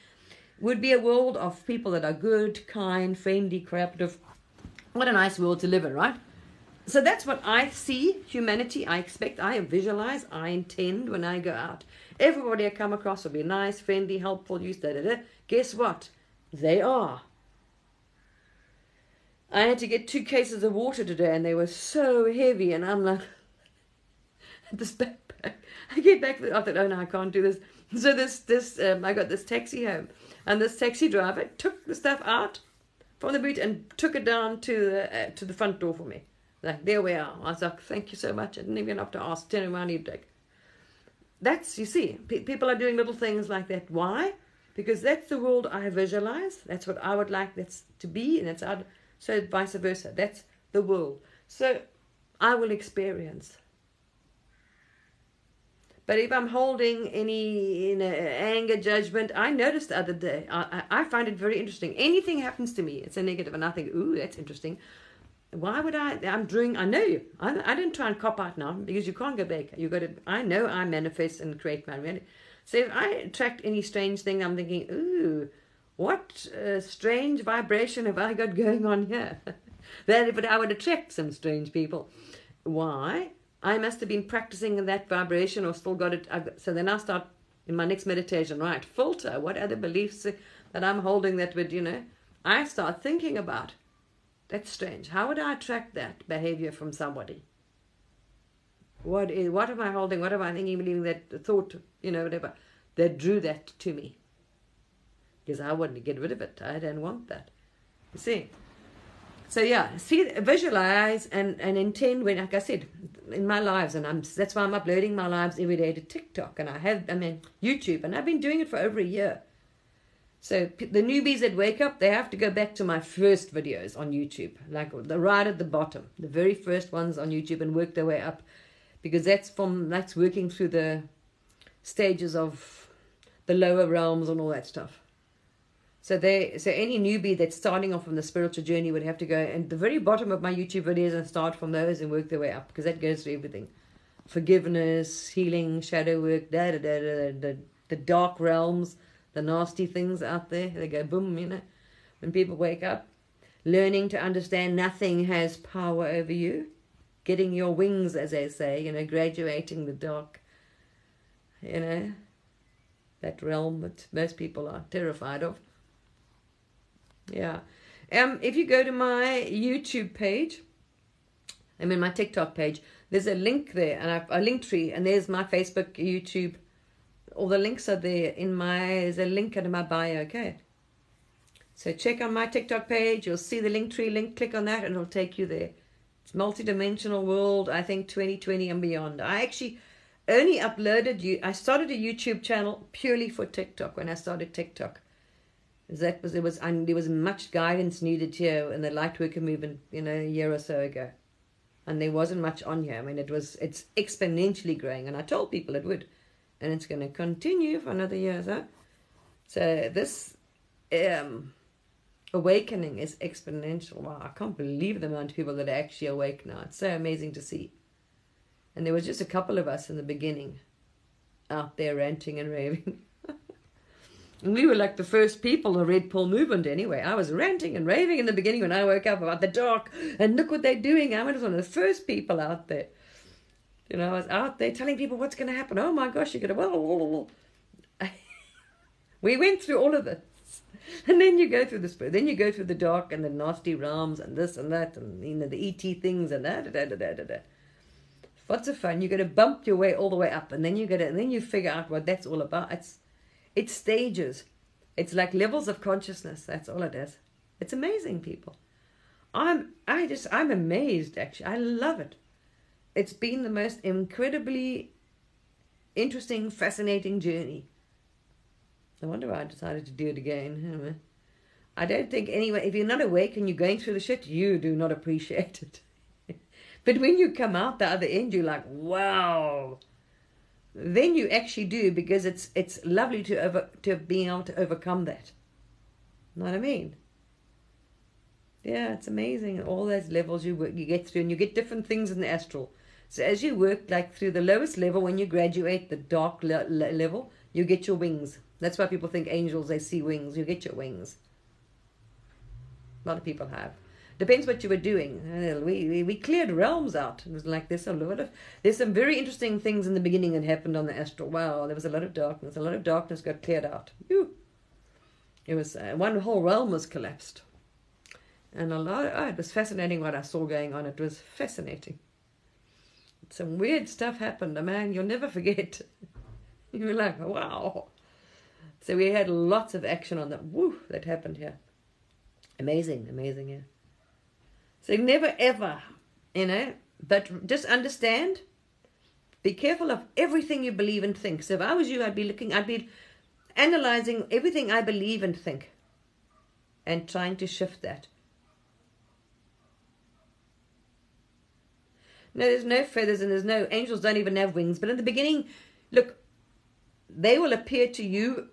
would be a world of people that are good, kind, friendly, cooperative. What a nice world to live in, right? So that's what I see, humanity, I expect, I visualize, I intend when I go out. Everybody I come across will be nice, friendly, helpful, Guess what? They are. I had to get 2 cases of water today, and they were so heavy, and I'm like, this backpack. I get back, I thought, oh no, I can't do this. So I got this taxi home, and this taxi driver took the stuff out from the boot and took it down to the front door for me. Like, there we are. I was like, thank you so much. I didn't even have to ask. Tell him I need to take. That's, you see, people are doing little things like that. Why? Because that's the world I visualize. That's what I would like that's to be, and so vice versa. That's the world. So I will experience. But if I'm holding any anger, judgment, I noticed the other day, I find it very interesting. Anything happens to me, it's a negative, and I think, ooh, that's interesting. Why would I know you. I didn't try and cop out now, because you can't go back. I know I manifest and create my reality. So if I attract any strange thing, I'm thinking, ooh, what strange vibration have I got going on here? But I would attract some strange people. Why? I must have been practicing that vibration or still got it. So then I start in my next meditation, right, filter what other beliefs that I'm holding that would, I start thinking about. That's strange. How would I attract that behavior from somebody? What am I holding? What am I thinking, believing, that thought, whatever, that drew that to me? Because I wanted to get rid of it. I don't want that. You see? So yeah, visualize and intend when, like I said, in my lives, and that's why I'm uploading my lives every day to TikTok, and YouTube, and I've been doing it for over a year. So the newbies that wake up, they have to go back to my first videos on YouTube, like right at the bottom, the very first ones on YouTube, and work their way up, because that's working through the stages of the lower realms and all that stuff. So any newbie that's starting off on the spiritual journey would have to go and the very bottom of my YouTube videos and start from those and work their way up, because that goes through everything: forgiveness, healing, shadow work, the dark realms, the nasty things out there. They go boom, when people wake up, learning to understand nothing has power over you, getting your wings, as they say, graduating the dark, that realm that most people are terrified of. Yeah. If you go to my YouTube page, my TikTok page, there's a link there, and a link tree, and there's my Facebook, YouTube. All the links are there there's a link under my bio, okay? So check on my TikTok page, you'll see the link tree link, click on that, and it'll take you there. It's multidimensional world, I think 2020 and beyond. I actually only I started a YouTube channel purely for TikTok when I started TikTok. There was much guidance needed here in the light worker movement, a year or so ago, and there wasn't much on here. It's exponentially growing, and I told people it would, and it's going to continue for another year or so. So this awakening is exponential. Wow, I can't believe the amount of people that are actually awake now. It's so amazing to see. And there was just a couple of us in the beginning, out there ranting and raving. And we were like the first people, the Red Pill movement anyway. I was ranting and raving in the beginning when I woke up about the dark, and look what they're doing. I was one of the first people out there. I was out there telling people what's going to happen. Oh my gosh, you're going to... We went through all of this. And then you go through the spirit. Then you go through the dark and the nasty realms and this and that, and the ET things and da. What's the fun? You're going to bump your way all the way up, and then you figure out what that's all about. It's stages. It's like levels of consciousness. That's all it is. It's amazing, people. I'm amazed, actually. I love it. It's been the most incredibly interesting, fascinating journey. No wonder why I decided to do it again. Anyway, I don't think anyway, if you're not awake and you're going through the shit, you do not appreciate it. But when you come out the other end, you're like, wow. Then you actually do, because it's lovely to being able to overcome that. You know what I mean? Yeah, it's amazing. All those levels you get through, and you get different things in the astral. So as you work like through the lowest level, when you graduate the dark level, you get your wings. That's why people think angels, they see wings. You get your wings. A lot of people have. Depends what you were doing. We cleared realms out. It was like there's some very interesting things in the beginning that happened on the astral. Wow, there was a lot of darkness. A lot of darkness got cleared out. Whew. It was one whole realm was collapsed. And it was fascinating what I saw going on. It was fascinating. Some weird stuff happened, man, you'll never forget. You're like, wow. So we had lots of action on that. Woo, that happened here. Amazing, yeah. So never ever, but just understand, be careful of everything you believe and think. So if I was you, I'd be analyzing everything I believe and think and trying to shift that. No, there's no feathers and there's no angels, don't even have wings. But in the beginning, look, they will appear to you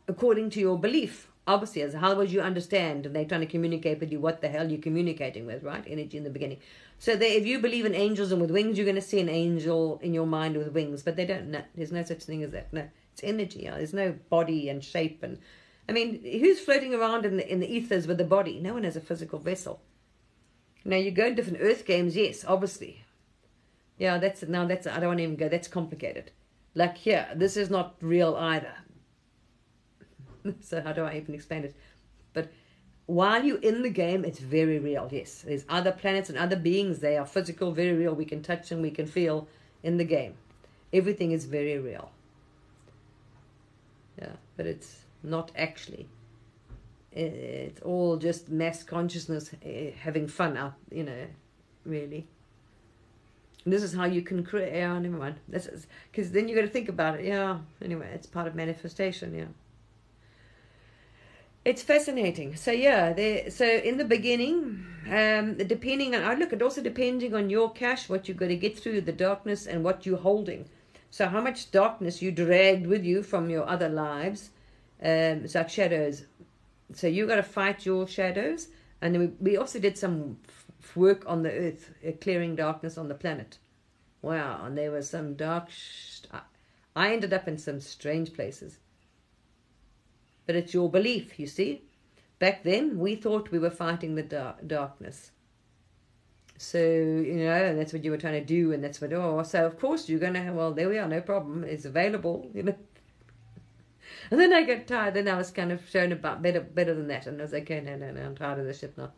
according to your belief. Obviously, as how would you understand? And they're trying to communicate with you what the hell you're communicating with, right? Energy in the beginning. So if you believe in angels and with wings, you're going to see an angel in your mind with wings. But they don't. No, there's no such thing as that. No, it's energy. There's no body and shape. And I mean, who's floating around in the ethers with a body? No one has a physical vessel. Now, you go in different earth games, yes, obviously. Yeah, I don't want to even go, that's complicated. Like here, this is not real either. So how do I even explain it? But while you're in the game, it's very real, yes. There's other planets and other beings, they are physical, very real. We can touch them, we can feel in the game. Everything is very real. Yeah, but it's not actually. It's all just mass consciousness having fun out, really. And this is how you can create. Yeah, never mind. Because then you got to think about it. Yeah, anyway, it's part of manifestation. Yeah, it's fascinating. So yeah, so in the beginning, depending on it also depending on your cash, what you've got to get through the darkness and what you're holding. So how much darkness you dragged with you from your other lives. It's like shadows. So you got to fight your shadows, and then we also did some work on the earth, clearing darkness on the planet. Wow, and there was some dark. I ended up in some strange places. But it's your belief, you see. Back then, we thought we were fighting the darkness. So and that's what you were trying to do, and that's what. So of course you're gonna have. Well, there we are, no problem. It's available, And then I got tired. Then I was kind of shown about better than that. And I was like, okay, no, I'm tired of this shit now.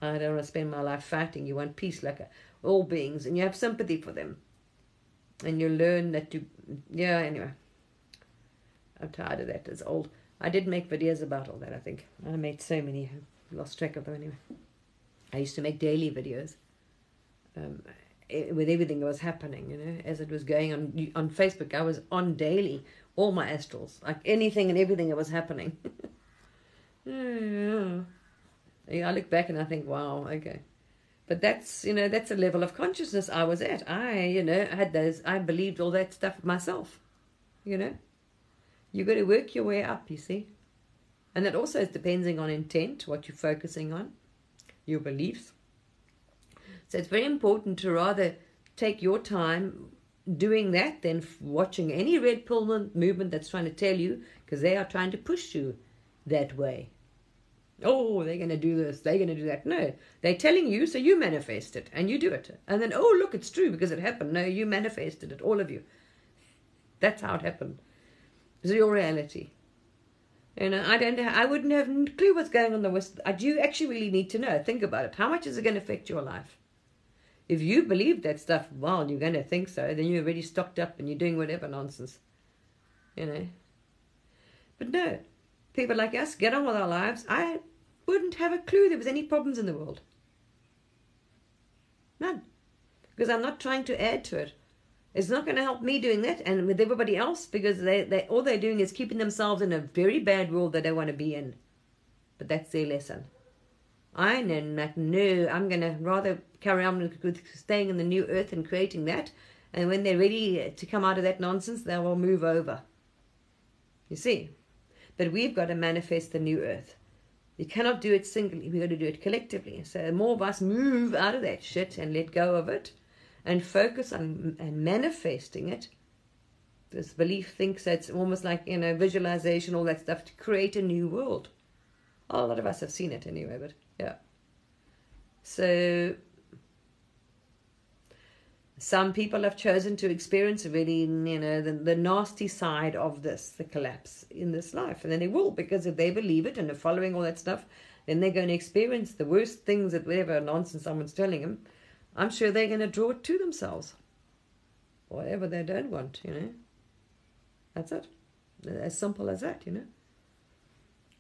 I don't want to spend my life fighting. You want peace like all beings. And you have sympathy for them. And you learn that anyway. I'm tired of that. It's old. I did make videos about all that, I think. I made so many. I lost track of them anyway. I used to make daily videos. With everything that was happening, as it was going on Facebook. I was on daily. All my astrals, like anything and everything that was happening. Yeah, I look back and I think, wow, okay. But that's a level of consciousness I was at. I believed all that stuff myself. You got to work your way up, you see. And that also is depending on intent, what you're focusing on, your beliefs. So it's very important to rather take your time doing that than watching any red pill movement that's trying to tell you, because they are trying to push you that way. Oh, they're going to do this, they're going to do that. No, they're telling you, so you manifest it and you do it. And then, oh, look, it's true because it happened. No, you manifested it, all of you. That's how it happened. It's your reality. I wouldn't have a clue what's going on in the West. I do actually really need to know. Think about it. How much is it going to affect your life? If you believe that stuff, well, you're going to think so, then you're already stocked up and you're doing whatever nonsense. But no, people like us get on with our lives. I wouldn't have a clue there was any problems in the world. None. Because I'm not trying to add to it. It's not going to help me doing that and with everybody else, because they all they're doing is keeping themselves in a very bad world they don't want to be in. But that's their lesson. I know, like, no, I'm going to rather carry on with staying in the new earth and creating that. And when they're ready to come out of that nonsense, they will move over. You see? But we've got to manifest the new earth. You cannot do it singly. We've got to do it collectively. So more of us move out of that shit and let go of it and focus on and manifesting it. This belief thinks that's almost like, visualization, all that stuff, to create a new world. A lot of us have seen it anyway, but yeah. So some people have chosen to experience really, the nasty side of this, the collapse in this life. And then they will, because if they believe it and are following all that stuff, then they're going to experience the worst things that whatever nonsense someone's telling them. I'm sure they're going to draw it to themselves. Whatever they don't want, That's it. As simple as that,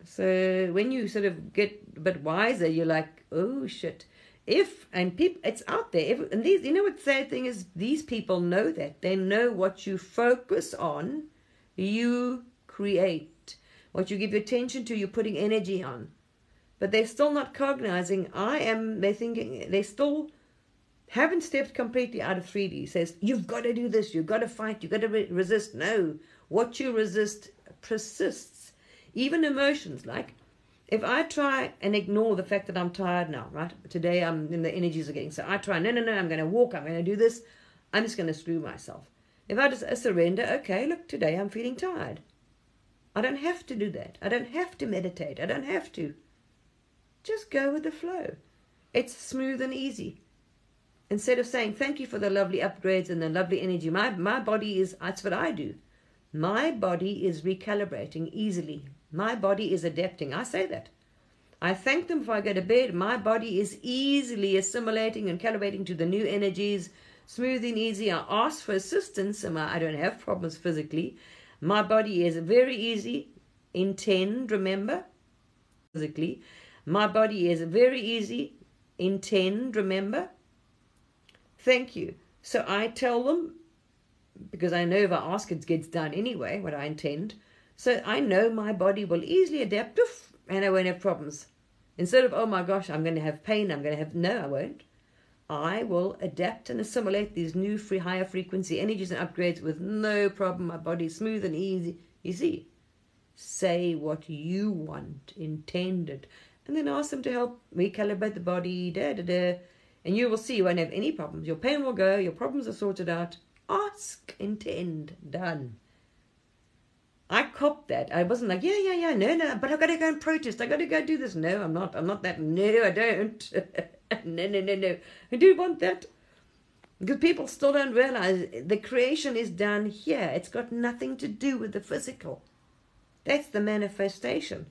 So when you sort of get a bit wiser, you're like, oh shit. It's out there. And these, what the sad thing is, these people know that. They know what you focus on, you create. What you give your attention to, you're putting energy on. But they're still not cognizing, they're thinking, they still haven't stepped completely out of 3D. Says, you've got to do this, you've got to fight, you've got to resist. No, what you resist persists. Even emotions, like, if I try and ignore the fact that I'm tired now, right? Today I'm in the energies are getting, so I try, no, I'm going to walk, I'm going to do this. I'm just going to screw myself. If I just surrender, okay, look, today I'm feeling tired. I don't have to do that. I don't have to meditate. I don't have to. Just go with the flow. It's smooth and easy. Instead of saying, thank you for the lovely upgrades and the lovely energy, my body is, that's what I do. My body is recalibrating easily. My body is adapting. I say that. I thank them before I go to bed. My body is easily assimilating and calibrating to the new energies, smooth and easy. I ask for assistance, and I don't have problems physically. My body is very easy. Intend, remember? Physically. My body is very easy. Intend, remember? Thank you. So I tell them, because I know if I ask, it gets done anyway, what I intend. So I know my body will easily adapt, and I won't have problems. Instead of, oh my gosh, I'm going to have pain, no, I won't. I will adapt and assimilate these new higher frequency energies and upgrades with no problem. My body's smooth and easy. You see, say what you want, intended, and then ask them to help recalibrate the body, and you will see you won't have any problems. Your pain will go, your problems are sorted out. Ask, intend, done. I copped that. I wasn't like, no, but I've got to go and protest. I've got to go do this. No, I'm not that. No, I don't. No. I do want that. Because people still don't realize the creation is done here. It's got nothing to do with the physical. That's the manifestation.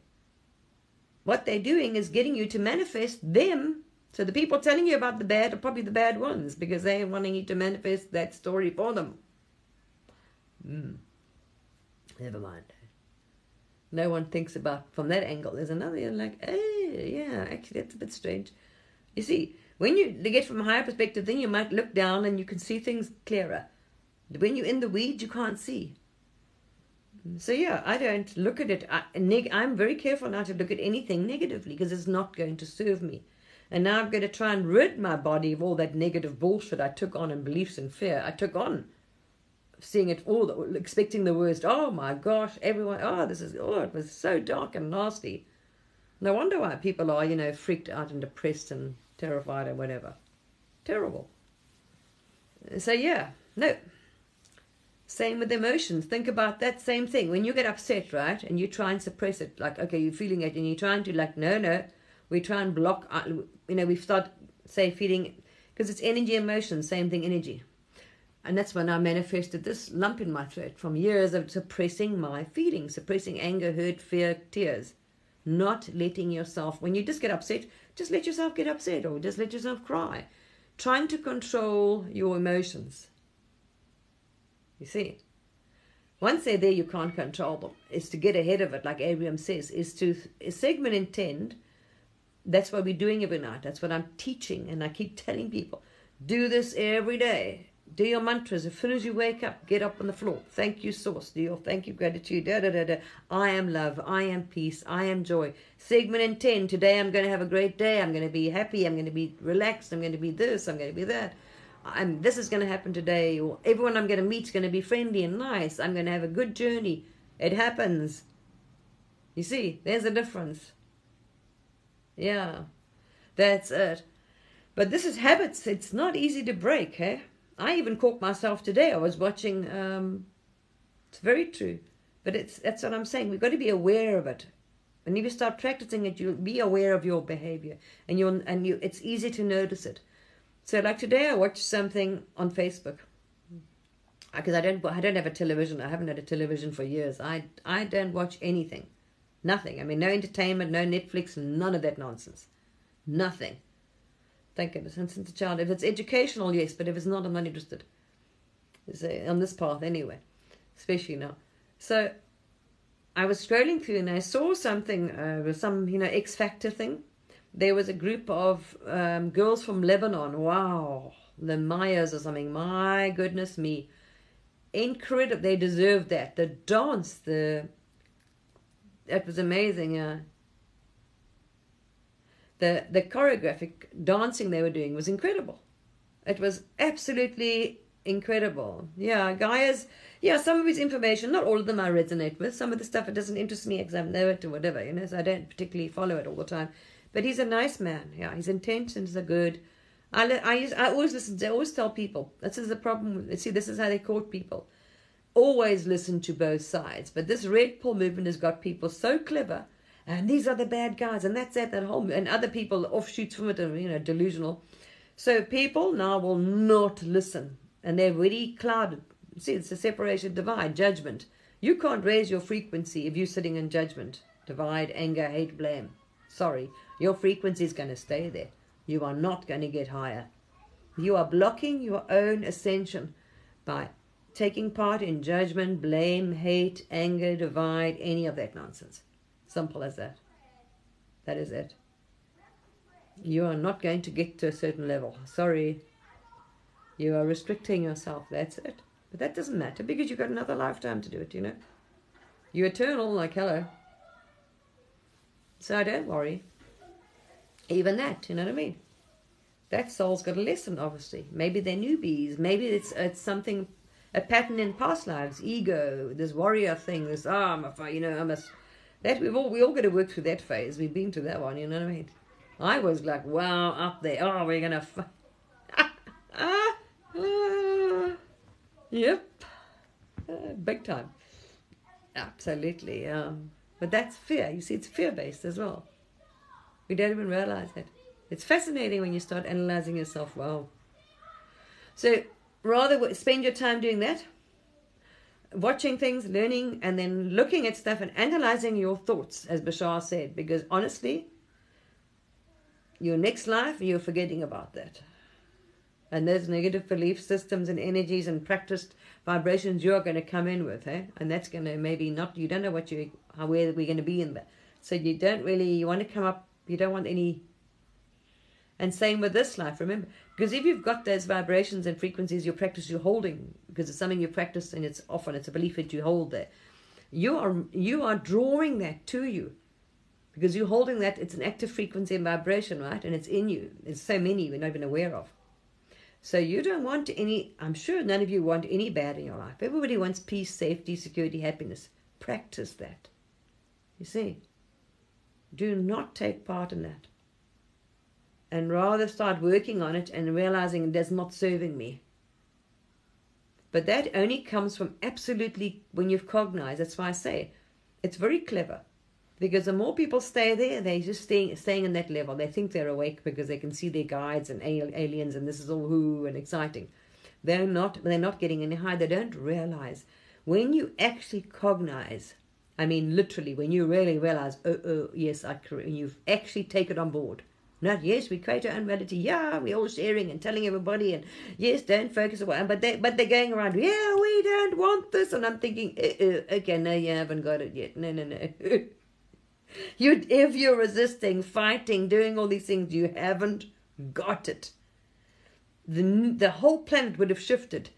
What they're doing is getting you to manifest them. So the people telling you about the bad are probably the bad ones, because they're wanting you to manifest that story for them. Never mind. No one thinks about from that angle. There's another, you're like, hey, yeah, actually that's a bit strange. You see, when you get from a higher perspective, then you might look down and you can see things clearer. When you're in the weeds, you can't see. So yeah, I don't look at it. I'm very careful not to look at anything negatively, because it's not going to serve me. And now I'm going to try and rid my body of all that negative bullshit I took on, and beliefs and fear I took on. Seeing it all, expecting the worst. Oh my gosh, everyone, it was so dark and nasty. No wonder why people are, freaked out and depressed and terrified or whatever. Terrible. So yeah, no. Same with emotions. Think about that same thing. When you get upset, right, and you try and suppress it, like, okay, you're feeling it, and you're trying to, like, no, we try and block, we start, say, feeling, because it's energy, emotion, same thing, energy. And that's when I manifested this lump in my throat from years of suppressing my feelings, suppressing anger, hurt, fear, tears. Not letting yourself, when you just get upset, just let yourself get upset, or just let yourself cry. Trying to control your emotions. You see, once they're there, you can't control them. It's to get ahead of it, like Abraham says, is segment intend. That's what we're doing every night. That's what I'm teaching, and I keep telling people, do this every day. Do your mantras. As soon as you wake up, get up on the floor. Thank you, source. Do your thank you, gratitude. Da, da, da, da. I am love. I am peace. I am joy. Segment in 10. Today I'm going to have a great day. I'm going to be happy. I'm going to be relaxed. I'm going to be this. I'm going to be that. This is going to happen today. Or everyone I'm going to meet is going to be friendly and nice. I'm going to have a good journey. It happens. You see, there's a difference. Yeah, that's it. But this is habits. It's not easy to break, eh? I even caught myself today. I was watching. It's very true, but that's what I'm saying. We've got to be aware of it, and if you start practicing it, you'll be aware of your behavior, and it's easy to notice it. So, like today, I watched something on Facebook because I don't have a television. I haven't had a television for years. I don't watch anything, nothing. I mean, no entertainment, no Netflix, none of that nonsense, nothing. Thank goodness. And since a child, if it's educational, yes, but if it's not, I'm not interested. On this path anyway, especially now. So I was scrolling through and I saw something, some X Factor thing. There was a group of girls from Lebanon. Wow, the Mayas or something. My goodness me, incredible. They deserved that. The dance, that was amazing. Yeah. The choreographic dancing they were doing was incredible. It was absolutely incredible. Yeah, Gaia's, some of his information, not all of them I resonate with. Some of the stuff, it doesn't interest me because I know it or whatever, so I don't particularly follow it all the time. But he's a nice man. Yeah, his intentions are good. I always listen. I always tell people, this is the problem. See, this is how they caught people. Always listen to both sides. But this Red Pill movement has got people so clever. And these are the bad guys, and that's that whole, and other people offshoots from it are, delusional. So people now will not listen, and they're really clouded. See, it's a separation, divide, judgment. You can't raise your frequency if you're sitting in judgment, divide, anger, hate, blame. Sorry, your frequency is going to stay there. You are not going to get higher. You are blocking your own ascension by taking part in judgment, blame, hate, anger, divide, any of that nonsense. Simple as that. That is it. You are not going to get to a certain level. Sorry. You are restricting yourself. That's it. But that doesn't matter because you've got another lifetime to do it, You're eternal, like hello. So don't worry. Even that, you know what I mean? That soul's got a lesson, obviously. Maybe they're newbies. Maybe it's something, a pattern in past lives. Ego, this warrior thing, this, I must... That we all got to work through that phase. We've been to that one, you know what I mean? I was like, wow, up there. Oh, we're gonna. Yep, big time. Absolutely. But that's fear. You see, it's fear-based as well. We don't even realize that. It's fascinating when you start analyzing yourself. Wow. So rather spend your time doing that. Watching things, learning, and then looking at stuff and analyzing your thoughts, as Bashar said, because honestly, your next life, you're forgetting about that. And those negative belief systems and energies and practiced vibrations you're going to come in with, and that's going to maybe not, you don't know where we're going to be in that. So you want to come up, you don't want any. And same with this life, remember. Because if you've got those vibrations and frequencies you practice, you're holding, because it's something you practice and it's a belief that you hold there. You are drawing that to you. Because you're holding that, it's an active frequency and vibration, right? And it's in you. There's so many we're not even aware of. So you don't want any, I'm sure none of you want any bad in your life. Everybody wants peace, safety, security, happiness. Practice that. You see. Do not take part in that. And rather start working on it and realizing that's not serving me. But that only comes from absolutely when you've cognized. That's why I say it's very clever. Because the more people stay there, they're just staying in that level. They think they're awake because they can see their guides and aliens and this is all who and exciting. They're not getting any higher. They don't realize. When you actually cognize, I mean literally, when you really realize, yes, you've actually taken it on board. Not, yes, we create our own reality. Yeah, we're all sharing and telling everybody. And yes, don't focus on but they're going around, yeah, we don't want this. And I'm thinking, okay, no, you haven't got it yet. No. If you're resisting, fighting, doing all these things, you haven't got it. the whole planet would have shifted.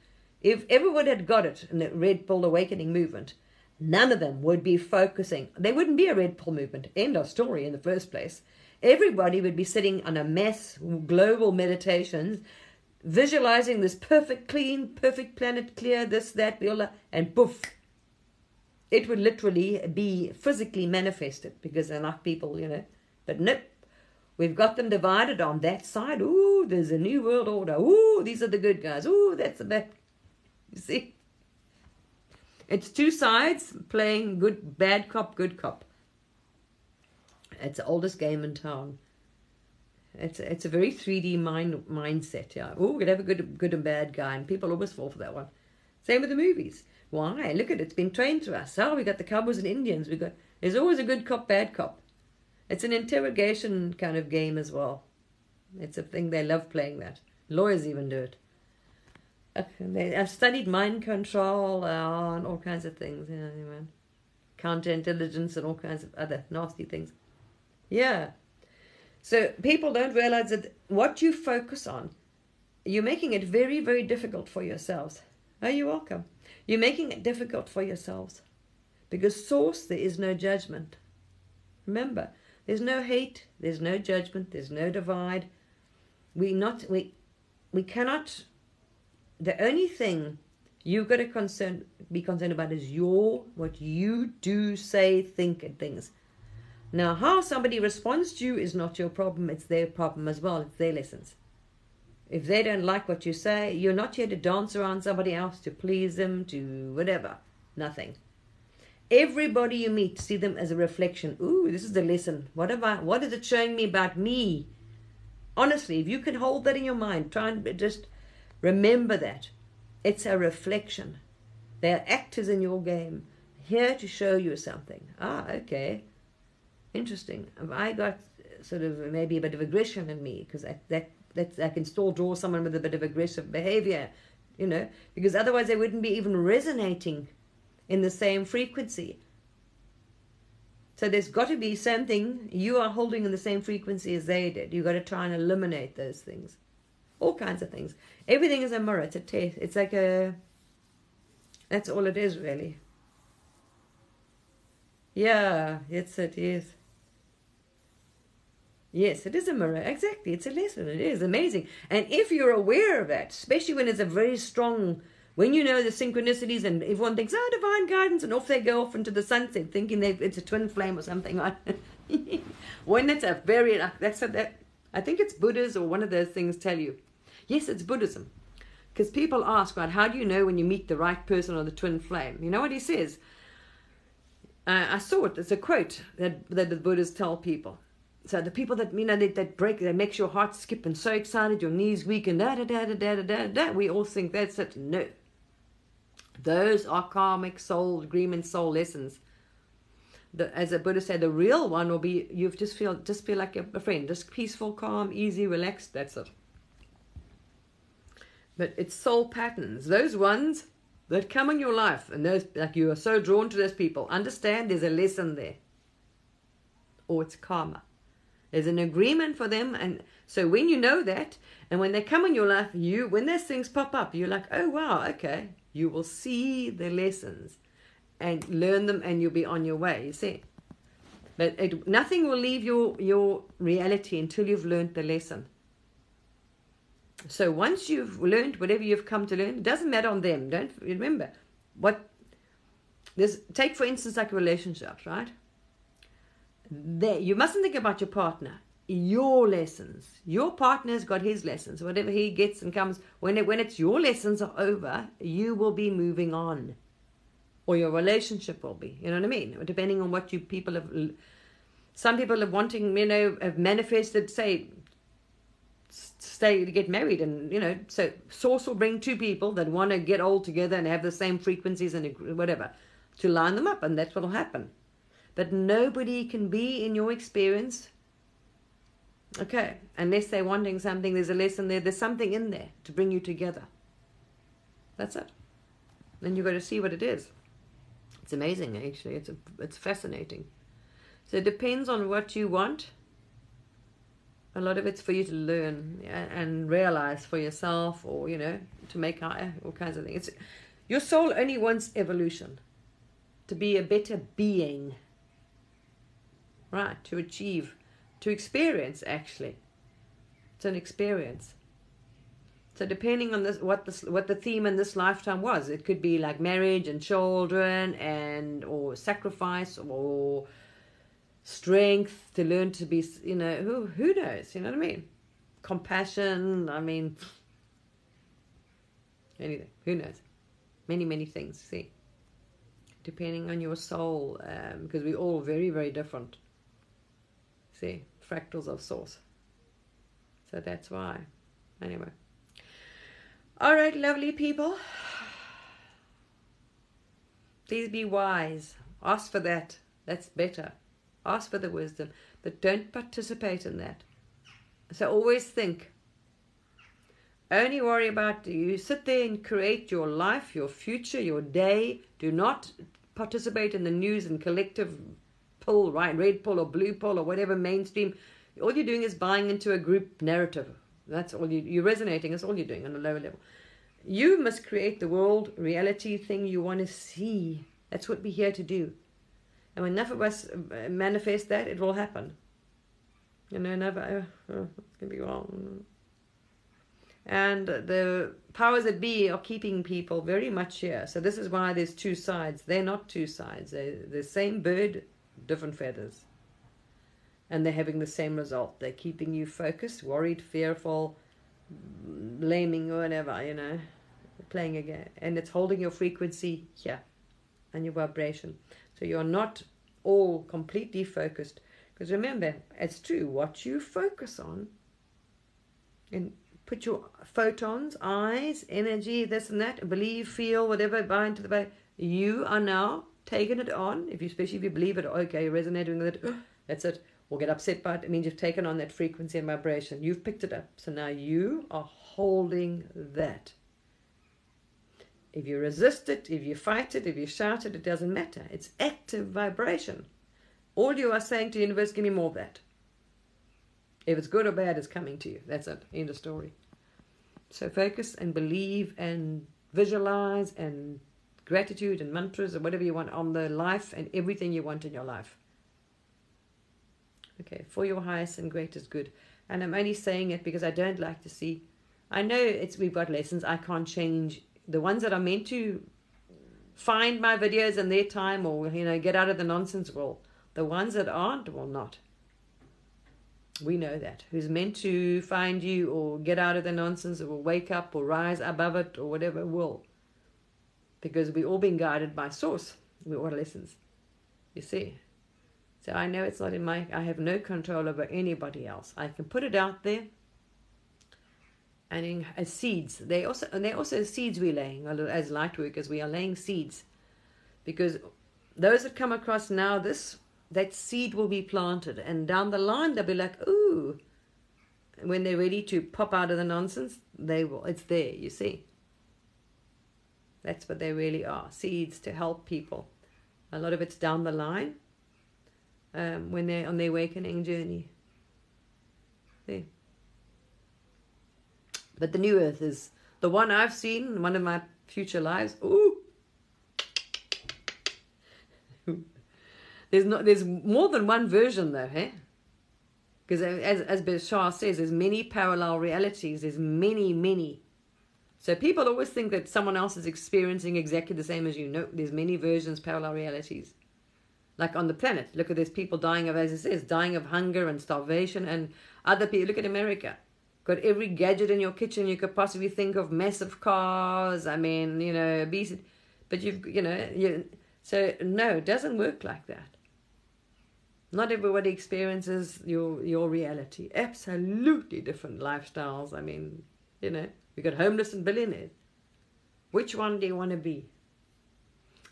If everyone had got it in the Red Pill Awakening movement, none of them would be focusing. There wouldn't be a Red Pill movement. End of story in the first place. Everybody would be sitting on a mass global meditations, visualizing this perfect, clean, perfect planet, clear, this, that, and poof. It would literally be physically manifested because enough people, But nope. We've got them divided on that side. Ooh, there's a new world order. Ooh, these are the good guys. Ooh, that's the bad. You see? It's two sides playing bad cop, good cop. It's the oldest game in town. It's a very 3D mindset, yeah. Oh, we could have a good and bad guy, and people always fall for that one. Same with the movies. Why? Look at it. It's been trained to us. Oh, we got the cowboys and Indians. There's always a good cop, bad cop. It's an interrogation kind of game as well. It's a thing they love playing that. Lawyers even do it. I've studied mind control and all kinds of things. Counterintelligence and all kinds of other nasty things. Yeah. So people don't realize that what you focus on, you're making it very, very difficult for yourselves. Oh, you're welcome. You're making it difficult for yourselves. Because source, there is no judgment. Remember, there's no hate, there's no judgment, there's no divide. We cannot, the only thing you've got to be concerned about is what you do, say, think, and things. Now, how somebody responds to you is not your problem, it's their problem as well, it's their lessons. If they don't like what you say, you're not here to dance around somebody else, to please them, to whatever. Nothing. Everybody you meet, see them as a reflection. Ooh, this is the lesson. What is it showing me about me? Honestly, if you can hold that in your mind, try and just remember that. It's a reflection. They are actors in your game, here to show you something. Ah, okay. Interesting. I got sort of maybe a bit of aggression in me, because I can still draw someone with a bit of aggressive behavior, because otherwise they wouldn't be even resonating in the same frequency. So there's got to be something you are holding in the same frequency as they did. You've got to try and eliminate those things. All kinds of things. Everything is a mirror. It's a test. It's like that's all it is, really. Yeah, it is. Yes, it is a mirror. Exactly. It's a lesson. It is amazing. And if you're aware of that, especially when it's a very strong, when you know the synchronicities and everyone thinks, oh, divine guidance, and off they go off into the sunset thinking it's a twin flame or something. When it's a very, I think it's Buddhas or one of those things tell you. Yes, it's Buddhism. Because people ask, right, how do you know when you meet the right person or the twin flame? You know what he says? I saw it. It's a quote that the Buddhas tell people. So the people that, that makes your heart skip and so excited, your knees weak and da-da-da-da-da-da-da, we all think that's it. No. Those are karmic soul agreement, soul lessons. As a Buddha said, the real one will be, you just feel like a friend, just peaceful, calm, easy, relaxed, that's it. But it's soul patterns. Those ones that come in your life, and those, like, you are so drawn to those people, understand there's a lesson there. Or it's karma. There's an agreement for them, and so when you know that, and when they come in your life, when those things pop up, you're like, oh wow, okay. You will see the lessons and learn them, and you'll be on your way, you see. But nothing will leave your reality until you've learned the lesson. So once you've learned whatever you've come to learn, it doesn't matter on them. Don't remember take for instance like relationships, right? You mustn't think about your partner. Your lessons. Your partner's got his lessons. Whatever he gets and comes, when it's your lessons are over, you will be moving on, or your relationship will be. You know what I mean? Depending on what people have. Some people are wanting, have manifested, say, stay to get married, and so source will bring two people that want to get old together and have the same frequencies and whatever to line them up, and that's what will happen. But nobody can be in your experience, okay, unless they're wanting something. There's a lesson there. There's something in there to bring you together. That's it. Then you've got to see what it is. It's amazing, actually. It's fascinating. So it depends on what you want. A lot of it's for you to learn and realize for yourself, or, you know, to make all kinds of things. Your soul only wants evolution, to be a better being, right? To achieve, to experience, actually. It's an experience. So depending on this, what the theme in this lifetime was, it could be like marriage and children, and or sacrifice, or strength to learn to be, you know, who knows, you know what I mean? Compassion, I mean, anything, who knows? Many things, see, depending on your soul, because we're all very, very different, see, fractals of source. So that's why. Anyway. All right, lovely people. Please be wise. Ask for that. That's better. Ask for the wisdom, but don't participate in that. So always think. Only worry about, you sit there and create your life, your future, your day. Do not participate in the news and collective pull, right? Red pull or blue pull or whatever mainstream. All you're doing is buying into a group narrative. That's all you're resonating. That's all you're doing on a lower level. You must create the world reality thing you want to see. That's what we're here to do. And when enough of us manifest that, it will happen. You know, never, it's going to be wrong. And the powers that be are keeping people very much here. So this is why there's two sides. They're not two sides. They're the same bird, different feathers. And they're having the same result. They're keeping you focused, worried, fearful, blaming, or whatever, you know, playing a game. And it's holding your frequency here and your vibration. So you're not all completely focused. Because remember, it's true, what you focus on, and put your photons, eyes, energy, this and that, believe, feel, whatever, buy into the body, you are now taking it on, especially if you believe it, okay, you're resonating with it, that's it. Or get upset by it, it means you've taken on that frequency and vibration. You've picked it up. So now you are holding that. If you resist it, if you fight it, if you shout it, it doesn't matter. It's active vibration. All you are saying to the universe, give me more of that. If it's good or bad, it's coming to you. That's it. End of story. So focus and believe and visualize and gratitude and mantras or whatever you want on the life and everything you want in your life. Okay, for your highest and greatest good. And I'm only saying it because I don't like to see. I know we've got lessons. I can't change. The ones that are meant to find my videos in their time, or, you know, get out of the nonsense, will. The ones that aren't will not. We know that. Who's meant to find you or get out of the nonsense or wake up or rise above it or whatever will. Because we're all being guided by source. We're all lessons. You see. So I know it's not in I have no control over anybody else. I can put it out there. And as seeds, they're also seeds we're laying. As light workers, we are laying seeds. Because those that come across now, that seed will be planted. And down the line, they'll be like, ooh. When they're ready to pop out of the nonsense, they will. It's there, you see. That's what they really are. Seeds to help people. A lot of it's down the line. When they're on their awakening journey. There. But the new earth is the one I've seen in one of my future lives. Ooh. There's more than one version though, hey? Because as Bashar says, there's many parallel realities. There's many. So people always think that someone else is experiencing exactly the same as you. No, there's many versions, parallel realities. Like on the planet, look at there's people dying of, as it says, dying of hunger and starvation, and other people. Look at America, got every gadget in your kitchen you could possibly think of, massive cars. I mean, you know, obesity, but so no, it doesn't work like that. Not everybody experiences your reality. Absolutely different lifestyles. I mean, you know, we got homeless and billionaires. Which one do you want to be?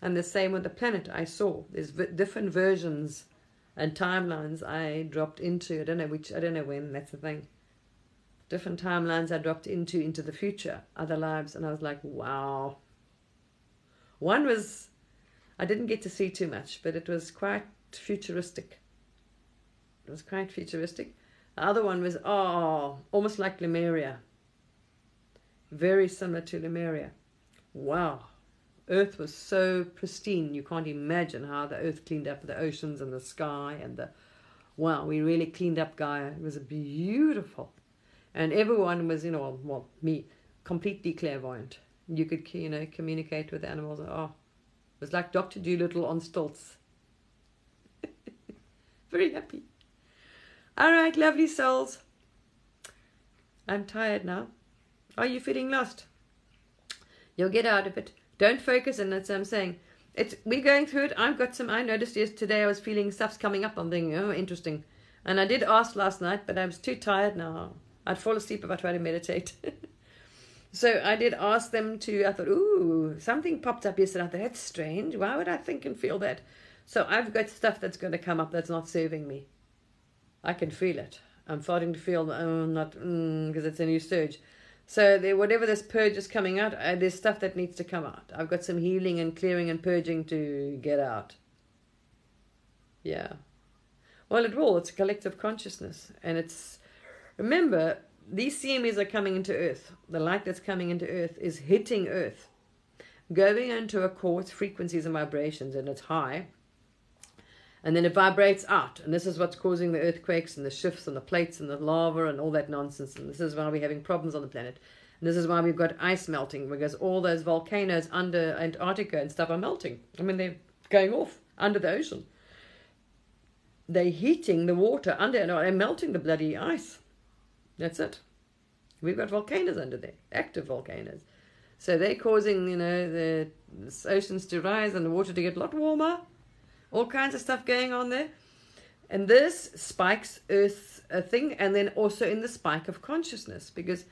And the same with the planet. I saw there's different versions and timelines I dropped into. I don't know when. That's the thing. Different timelines I dropped into the future, other lives, and I was like, wow. One was, I didn't get to see too much, but it was quite futuristic. It was quite futuristic. The other one was, almost like Lemuria. Very similar to Lemuria. Wow. Earth was so pristine. You can't imagine how the earth cleaned up the oceans and the sky and wow, we really cleaned up Gaia. It was beautiful. And everyone was, me, completely clairvoyant. You could, communicate with animals. Oh, it was like Dr. Dolittle on stilts. Very happy. All right, lovely souls. I'm tired now. Are you feeling lost? You'll get out of it. Don't focus, and that's what I'm saying. We're going through it. I noticed yesterday I was feeling stuff's coming up. I'm thinking, oh, interesting. And I did ask last night, but I was too tired now. I'd fall asleep if I tried to meditate. So I did ask them I thought, ooh, something popped up yesterday. I thought, that's strange. Why would I think and feel that? So I've got stuff that's going to come up that's not serving me. I can feel it. I'm starting to feel, because it's a new surge. So whatever this purge is coming out, there's stuff that needs to come out. I've got some healing and clearing and purging to get out. Yeah. Well, it will. It's a collective consciousness. And remember, these CMEs are coming into Earth. The light that's coming into Earth is hitting Earth, going into a quartz frequencies and vibrations, and it's high. And then it vibrates out. And this is what's causing the earthquakes and the shifts and the plates and the lava and all that nonsense. And this is why we're having problems on the planet. And this is why we've got ice melting, because all those volcanoes under Antarctica and stuff are melting. I mean, they're going off under the ocean. They're heating the water under, they're melting the bloody ice. That's it. We've got volcanoes under there, active volcanoes. So they're causing, the oceans to rise and the water to get a lot warmer. All kinds of stuff going on there. And this spikes Earth's thing, and then also in the spike of consciousness, because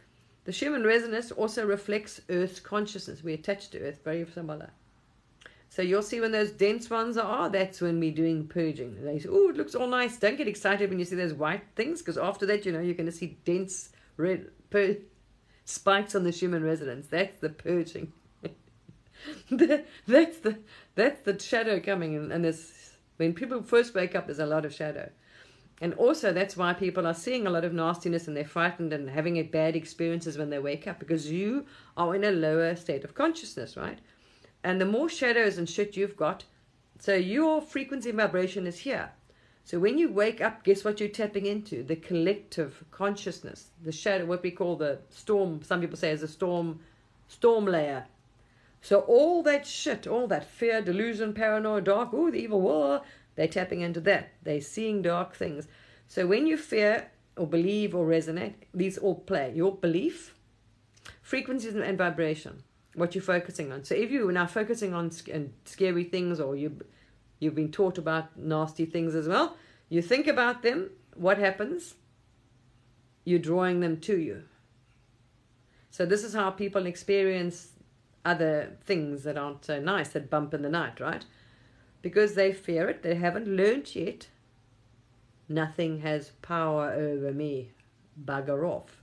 the Schumann resonance also reflects Earth's consciousness. We attach to Earth, very similar. So you'll see when those dense ones that's when we're doing purging. And they say, oh, it looks all nice. Don't get excited when you see those white things, because after that, you're going to see dense red spikes on the Schumann resonance. That's the purging. That's the shadow coming in, and when people first wake up, there's a lot of shadow. And also that's why people are seeing a lot of nastiness, and they're frightened and having bad experiences when they wake up, because you are in a lower state of consciousness, right? And the more shadows and shit you've got, so your frequency and vibration is here. So when you wake up, guess what you're tapping into? The collective consciousness, the shadow, what we call the storm. Some people say is a storm layer. So all that shit, all that fear, delusion, paranoia, dark, the evil war, they're tapping into that. They're seeing dark things. So when you fear or believe or resonate, these all play. Your belief, frequencies and vibration, what you're focusing on. So if you're now focusing on scary things, or you've been taught about nasty things as well, you think about them, what happens? You're drawing them to you. So this is how people experience other things that aren't so nice, that bump in the night, right? Because they fear it, they haven't learnt yet. Nothing has power over me. Bugger off.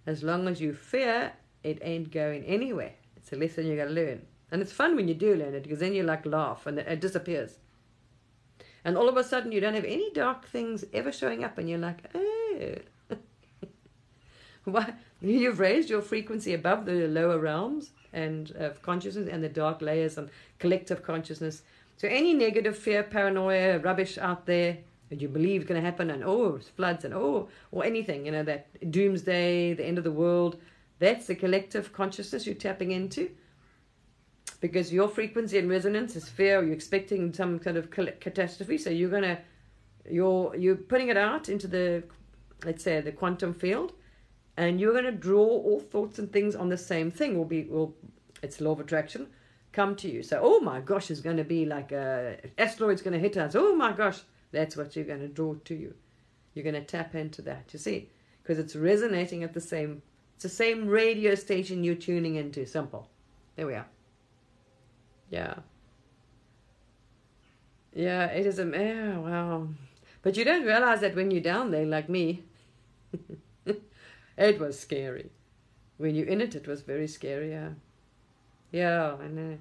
As long as you fear, it ain't going anywhere. It's a lesson you got to learn. And it's fun when you do learn it, because then you laugh and it disappears. And all of a sudden you don't have any dark things ever showing up, and you're like, oh. Why? You've raised your frequency above the lower realms and of consciousness and the dark layers and collective consciousness. So any negative fear, paranoia, rubbish out there that you believe is going to happen, and floods and or anything, that doomsday, the end of the world, that's the collective consciousness you're tapping into. Because your frequency and resonance is fear, or you're expecting some kind of catastrophe, so you're putting it out into the, let's say, the quantum field. And you're going to draw all thoughts and things on the same thing. It's law of attraction, come to you. So, oh my gosh, it's going to be like asteroid's going to hit us. Oh my gosh, that's what you're going to draw to you. You're going to tap into that, you see, because it's resonating at it's the same radio station you're tuning into. Simple. There we are. Yeah. Yeah, it is wow. But you don't realize that when you're down there, like me. It was scary. When you're in it, it was very scary, yeah. Yeah, I know.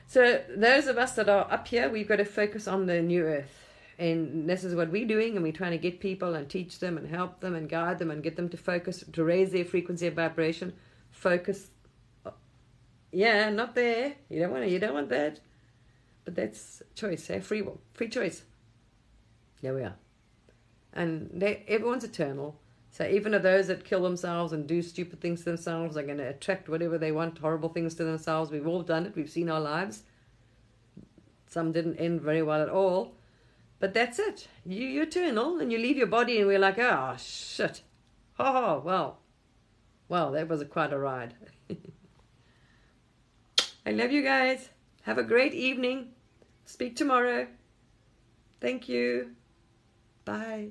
So those of us that are up here, we've got to focus on the new earth. And this is what we're doing, and we're trying to get people and teach them and help them and guide them and get them to focus, to raise their frequency of vibration. Focus. Yeah, not there. You don't want that. But that's choice, free will, free choice. There we are. And everyone's eternal. So even of those that kill themselves and do stupid things to themselves are going to attract whatever they want, horrible things to themselves. We've all done it. We've seen our lives. Some didn't end very well at all. But that's it. You're eternal, and you leave your body, and we're like, oh, shit. Oh, well, that was quite a ride. I love you guys. Have a great evening. Speak tomorrow. Thank you. Bye.